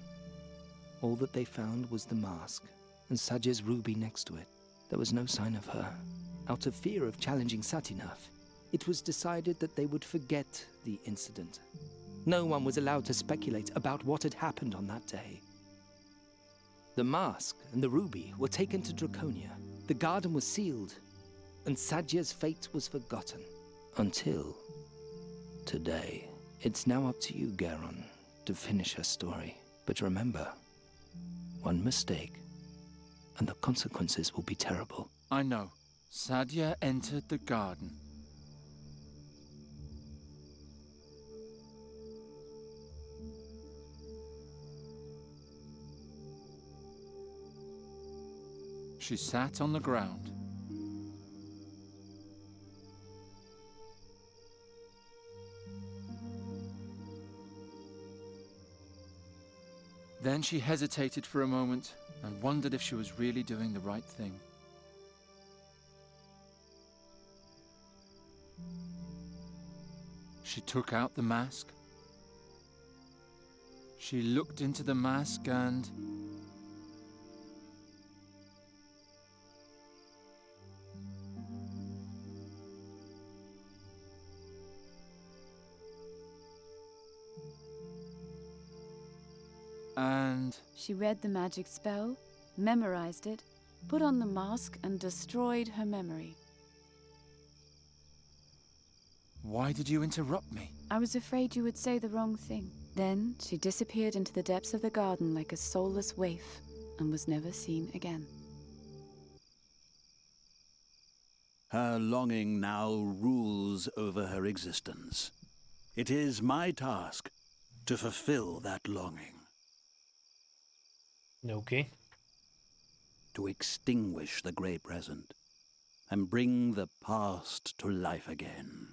all that they found was the mask and Sajia's ruby next to it. There was no sign of her. Out of fear of challenging Satinath, it was decided that they would forget the incident. No one was allowed to speculate about what had happened on that day. The mask and the ruby were taken to Draconia. The garden was sealed, and Sajia's fate was forgotten. Until today. It's now up to you, Geron, to finish her story. But remember, one mistake, and the consequences will be terrible. I know. Sajia entered the garden. She sat on the ground. Then she hesitated for a moment and wondered if she was really doing the right thing. She took out the mask. She looked into the mask and... She read the magic spell, memorized it, put on the mask, and destroyed her memory. Why did you interrupt me? I was afraid you would say the wrong thing. Then she disappeared into the depths of the garden like a soulless waif, and was never seen again. Her longing now rules over her existence. It is my task to fulfill that longing. Okay. To extinguish the grey present and bring the past to life again.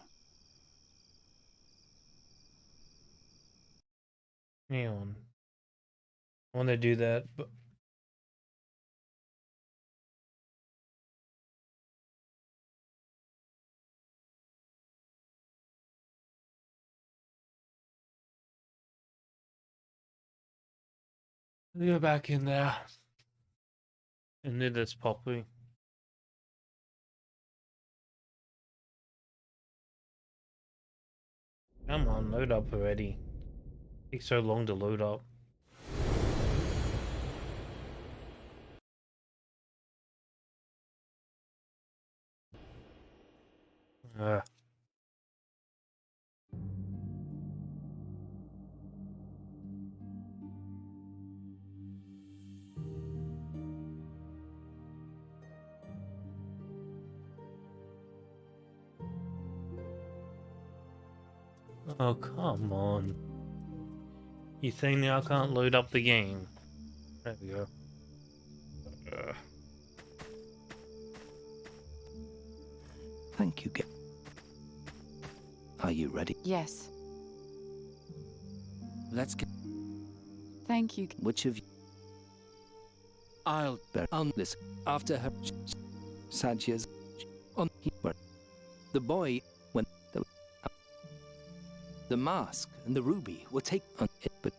Hang on. I want to do that, but... Go back in there and do this properly. Come on, load up already. Takes so long to load up. Oh, come on. You think I can't load up the game? There we go. Thank you, Are you ready? Yes. Let's get... Thank you. Which of you... I'll listen. After her... Sadya's... On... The boy... When... The mask and the ruby will take on it, but...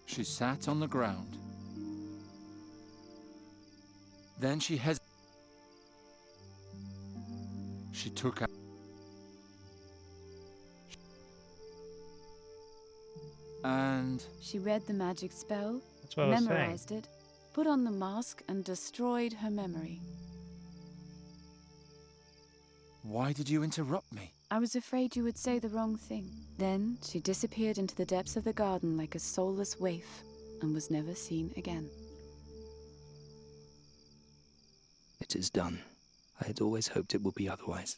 She sat on the ground. Then she She took out... And... She read the magic spell, That's what I was saying. memorized it, put on the mask, and destroyed her memory. Why did you interrupt me? I was afraid you would say the wrong thing. Then she disappeared into the depths of the garden like a soulless waif, and was never seen again. It is done. I had always hoped it would be otherwise.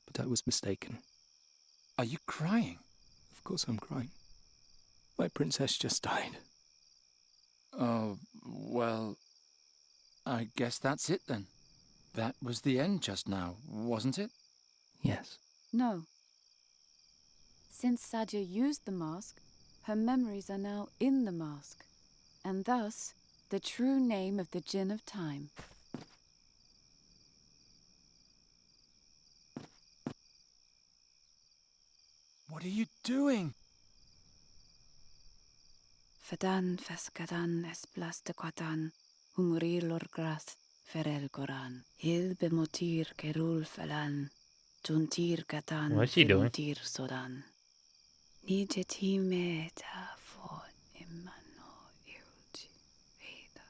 But I was mistaken. Are you crying? Of course I'm crying. My princess just died. Oh, well... I guess that's it then. That was the end just now, wasn't it? Yes. No. Since Sadia used the mask, her memories are now in the mask, and thus the true name of the Djinn of Time. What are you doing? Fadan feskadan esplas de quatan, humrir lorgras ferel goran, hil bemotir kerul falan, juntir katan What's she doing? filuntir sodan. Nijeti meta for imano irti veda.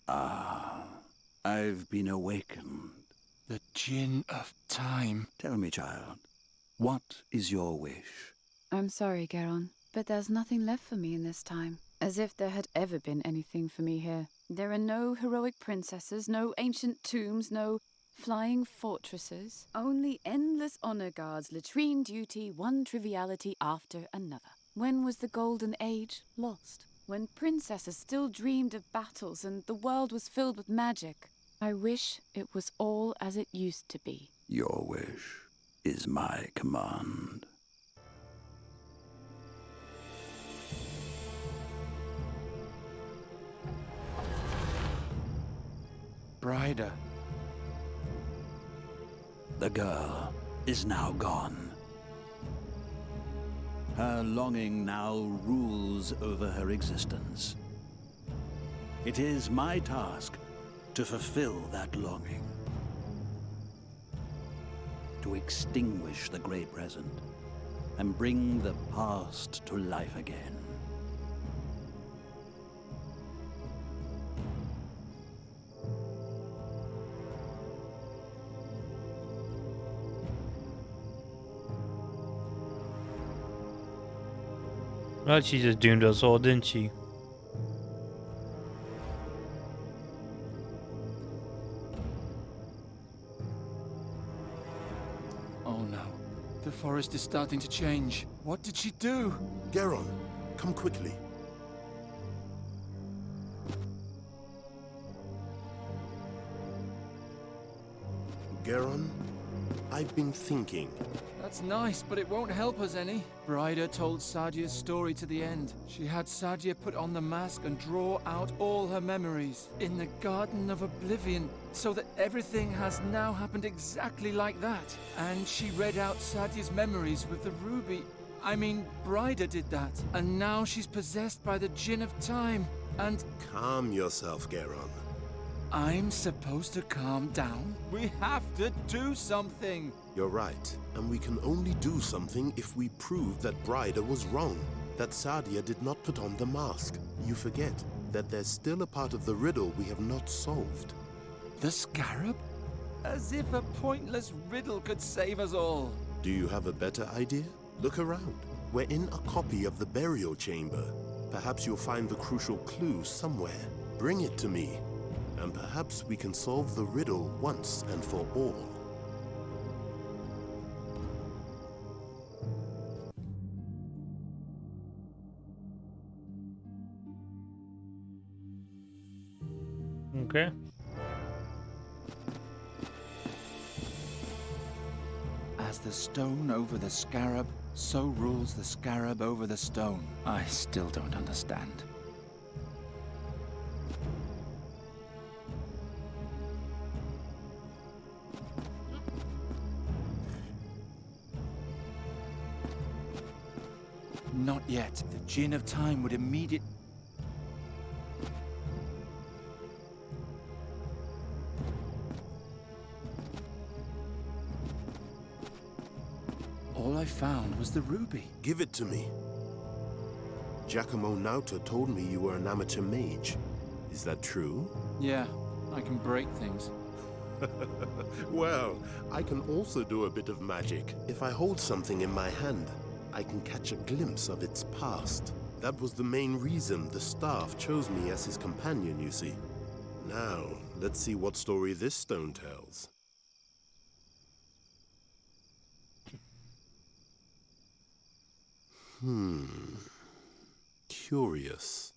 Ah, I've been awakened. The Djinn of Time. Tell me, child, what is your wish? I'm sorry, Garon, but there's nothing left for me in this time. As if there had ever been anything for me here. There are no heroic princesses, no ancient tombs, no flying fortresses. Only endless honor guards, latrine duty, one triviality after another. When was the golden age lost? When princesses still dreamed of battles and the world was filled with magic. I wish it was all as it used to be. Your wish is my command. Bryda. The girl is now gone. Her longing now rules over her existence. It is my task to fulfill that longing. To extinguish the Grey Present and bring the past to life again. Well, she just doomed us all, didn't she? Oh no. The forest is starting to change. What did she do? Garon, come quickly. Garon, I've been thinking. That's nice, but it won't help us any. Bryda told Sadia's story to the end. She had Sadia put on the mask and draw out all her memories in the Garden of Oblivion, so that everything has now happened exactly like that. And she read out Sadia's memories with the ruby. I mean, Bryda did that, and now she's possessed by the Djinn of Time, and... Calm yourself, Garon. I'm supposed to calm down? We have to do something! You're right, and we can only do something if we prove that Bryda was wrong, that Sadia did not put on the mask. You forget that there's still a part of the riddle we have not solved. The scarab? As if a pointless riddle could save us all. Do you have a better idea? Look around. We're in a copy of the burial chamber. Perhaps you'll find the crucial clue somewhere. Bring it to me, and perhaps we can solve the riddle once and for all. Okay. As the stone over the scarab, so rules the scarab over the stone. I still don't understand. Not yet. The Djinn of Time would immediately... All I found was the ruby. Give it to me. Giacomo Nauta told me you were an amateur mage. Is that true? Yeah, I can break things. Well, I can also do a bit of magic. If I hold something in my hand, I can catch a glimpse of its past. That was the main reason the staff chose me as his companion, you see. Now, let's see what story this stone tells. Curious.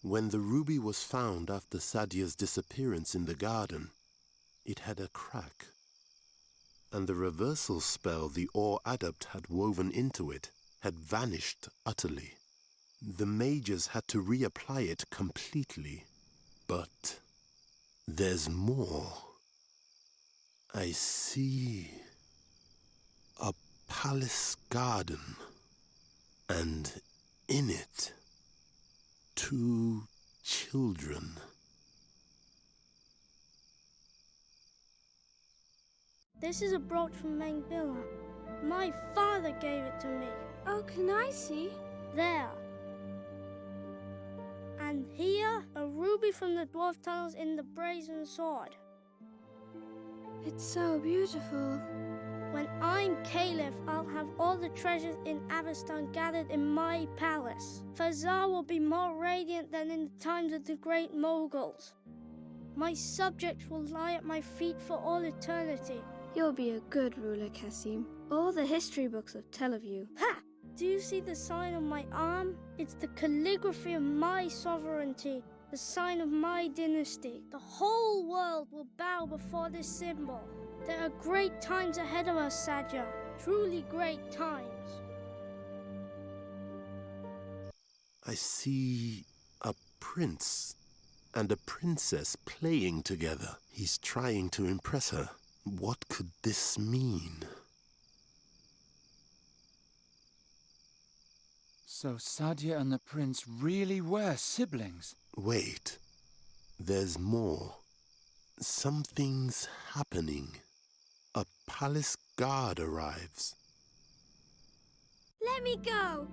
When the ruby was found after Sadia's disappearance in the garden, it had a crack. And the reversal spell the Ore Adept had woven into it had vanished utterly. The mages had to reapply it completely. But there's more. I see a palace garden, and in it, 2 children. This is a brooch from Mengbilla. My father gave it to me. Oh, can I see? There. And here, a ruby from the dwarf tunnels in the Brazen Sword. It's so beautiful. When I'm Caliph, I'll have all the treasures in Avestan gathered in my palace. Fazar will be more radiant than in the times of the great Moguls. My subjects will lie at my feet for all eternity. You'll be a good ruler, Kasim. All the history books will tell of you. Ha! Do you see the sign on my arm? It's the calligraphy of my sovereignty, the sign of my dynasty. The whole world will bow before this symbol. There are great times ahead of us, Sadia. Truly great times. I see a prince and a princess playing together. He's trying to impress her. What could this mean? So Sadia and the prince really were siblings? Wait. There's more. Something's happening. A palace guard arrives. Let me go!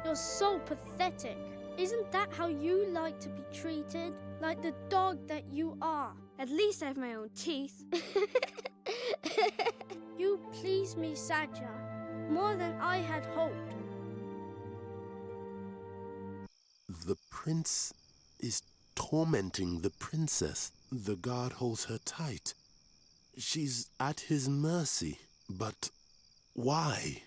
You're so pathetic. Isn't that how you like to be treated? Like the dog that you are. At least I have my own teeth. You please me, Sadia, more than I had hoped. The prince is tormenting the princess. The guard holds her tight. She's at his mercy. But why?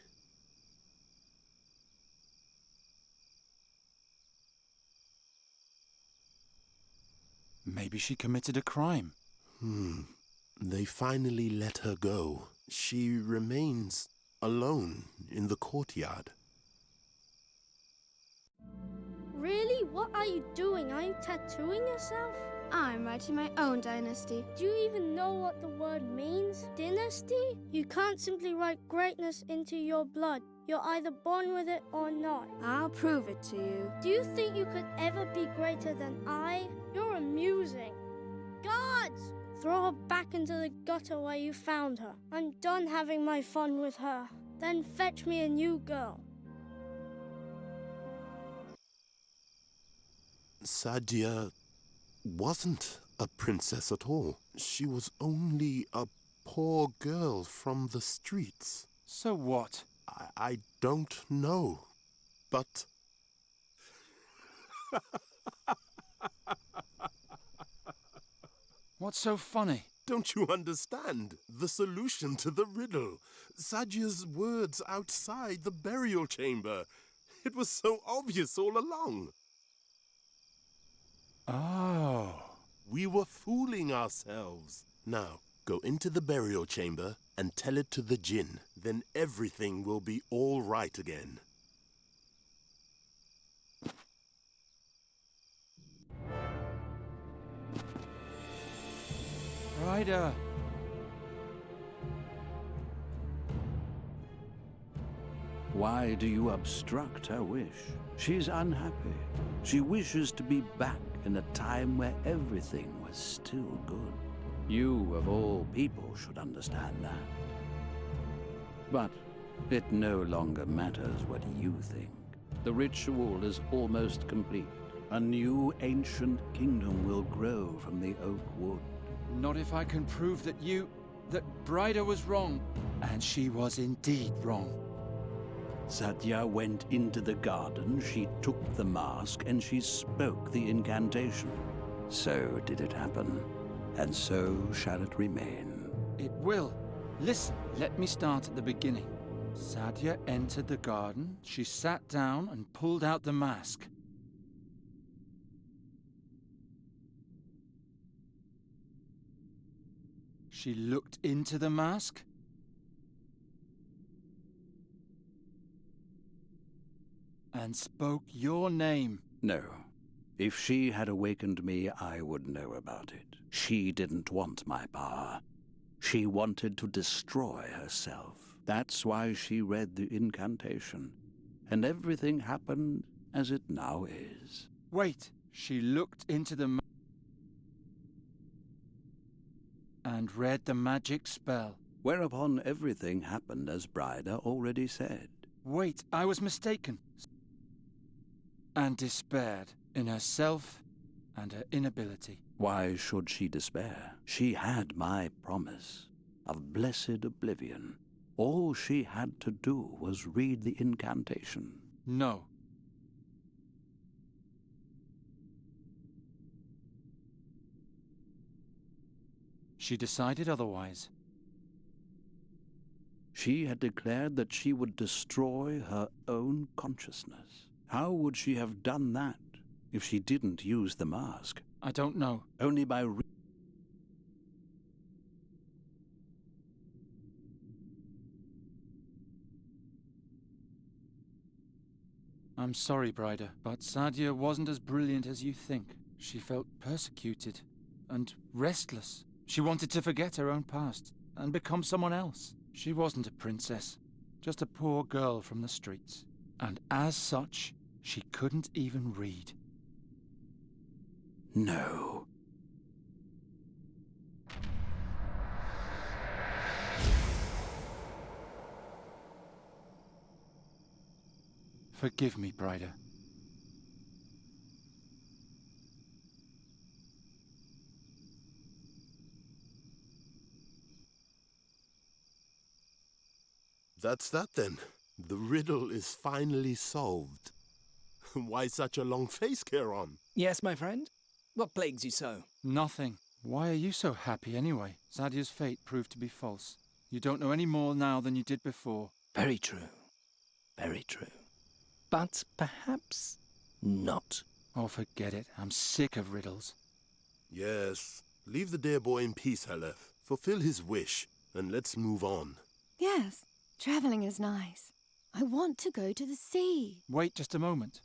Maybe she committed a crime. They finally let her go. She remains alone in the courtyard. Really? What are you doing? Are you tattooing yourself? I'm writing my own dynasty. Do you even know what the word means? Dynasty? You can't simply write greatness into your blood. You're either born with it or not. I'll prove it to you. Do you think you could ever be greater than I? You're amusing. Guards! Throw her back into the gutter where you found her. I'm done having my fun with her. Then fetch me a new girl. Sadia wasn't a princess at all. She was only a poor girl from the streets. So what? I don't know, but... What's so funny? Don't you understand? The solution to the riddle. Sadia's words outside the burial chamber. It was so obvious all along. We were fooling ourselves. Now, go into the burial chamber and tell it to the Jinn. Then everything will be all right again. Ryder! Why do you obstruct her wish? She's unhappy. She wishes to be back in a time where everything was still good. You, of all people, should understand that. But it no longer matters what you think. The ritual is almost complete. A new ancient kingdom will grow from the oak wood. Not if I can prove that Bryda was wrong. And she was indeed wrong. Satya went into the garden, she took the mask, and she spoke the incantation. So did it happen, and so shall it remain. It will. Listen, let me start at the beginning. Satya entered the garden, she sat down and pulled out the mask. She looked into the mask. And spoke your name. No. If she had awakened me, I would know about it. She didn't want my power. She wanted to destroy herself. That's why she read the incantation. And everything happened as it now is. Wait. She looked into the and read the magic spell. Whereupon everything happened as Bryda already said. Wait, I was mistaken. And despaired in herself and her inability. Why should she despair? She had my promise of blessed oblivion. All she had to do was read the incantation. No. She decided otherwise. She had declared that she would destroy her own consciousness. How would she have done that if she didn't use the mask? I don't know. Only by I'm sorry, Bryda, but Sadia wasn't as brilliant as you think. She felt persecuted and restless. She wanted to forget her own past and become someone else. She wasn't a princess, just a poor girl from the streets. And as such, she couldn't even read. No. Forgive me, Bryda. That's that then. The riddle is finally solved. Why such a long face, Charon? Yes, my friend? What plagues you so? Nothing. Why are you so happy anyway? Sadia's fate proved to be false. You don't know any more now than you did before. Very true. Very true. But perhaps not. Oh, forget it. I'm sick of riddles. Yes. Leave the dear boy in peace, Haleth. Fulfill his wish, and let's move on. Yes, traveling is nice. I want to go to the sea. Wait just a moment.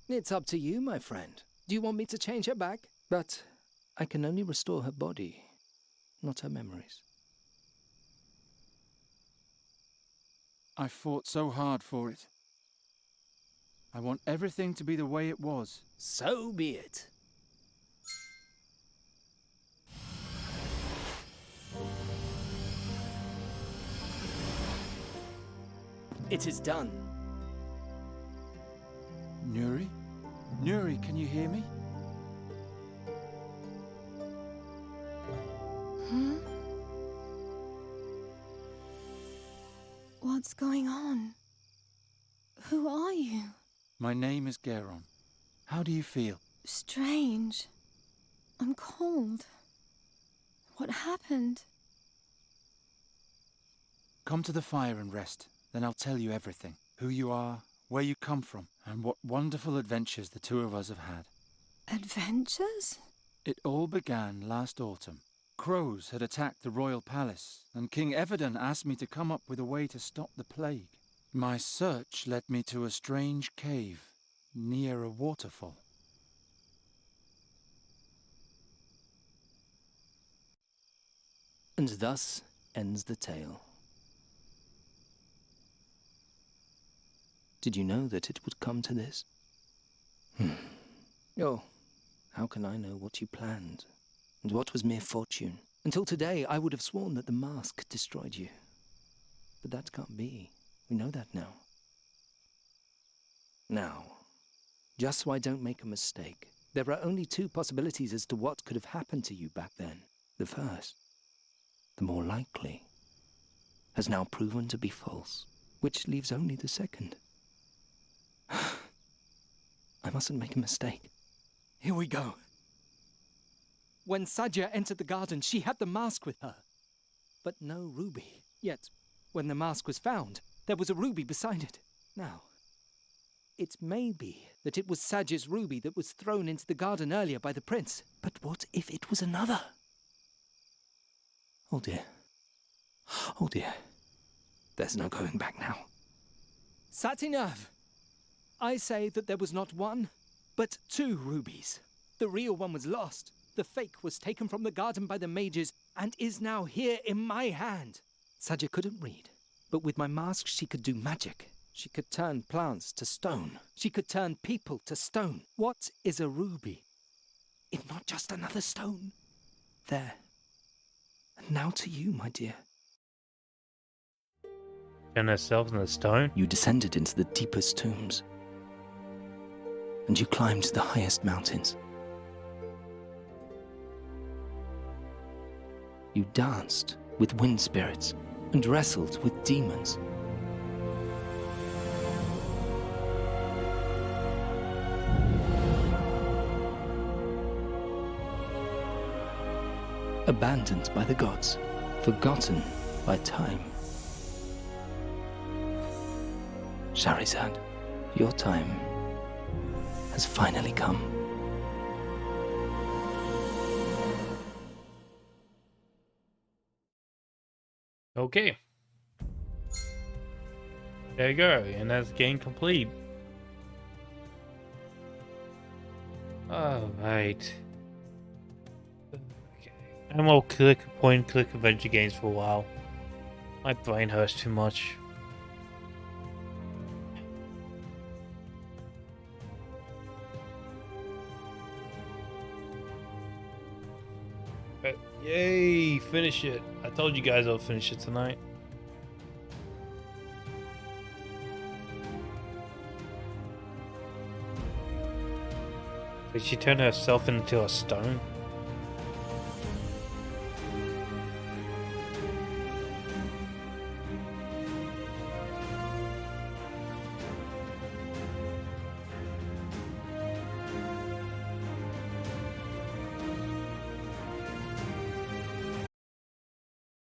It's up to you, my friend. Do you want me to change her back? But I can only restore her body, not her memories. I fought so hard for it. I want everything to be the way it was. So be it. It is done. Nuri? Nuri, can you hear me? Hmm? What's going on? Who are you? My name is Geron. How do you feel? Strange. I'm cold. What happened? Come to the fire and rest. Then I'll tell you everything. Who you are, where you come from, and what wonderful adventures the two of us have had. Adventures? It all began last autumn. Crows had attacked the royal palace, and King Everden asked me to come up with a way to stop the plague. My search led me to a strange cave near a waterfall. And thus ends the tale. Did you know that it would come to this? Oh, how can I know what you planned, and what was mere fortune? Until today, I would have sworn that the mask destroyed you. But that can't be. We know that now. Now, just so I don't make a mistake, there are only two possibilities as to what could have happened to you back then. The first, the more likely, has now proven to be false, which leaves only the second. I mustn't make a mistake. Here we go. When Sadia entered the garden, she had the mask with her, but no ruby. Yet, when the mask was found, there was a ruby beside it. Now, it may be that it was Sadia's ruby that was thrown into the garden earlier by the prince. But what if it was another? Oh dear. Oh dear. There's no going back now. Satinav! I say that there was not one, but two rubies. The real one was lost. The fake was taken from the garden by the mages and is now here in my hand. Sadia couldn't read, but with my mask she could do magic. She could turn plants to stone. She could turn people to stone. What is a ruby, if not just another stone? There. And now to you, my dear. Turn herself in the stone? You descended into the deepest tombs, and you climbed the highest mountains. You danced with wind spirits and wrestled with demons. Abandoned by the gods, forgotten by time. Shahrazad, your time has finally come. Okay. There you go, and that's game complete. Alright. Okay. I'm all point-and-click adventure games for a while. My brain hurts too much. Yay, finish it. I told you guys I'll finish it tonight. Did she turn herself into a stone?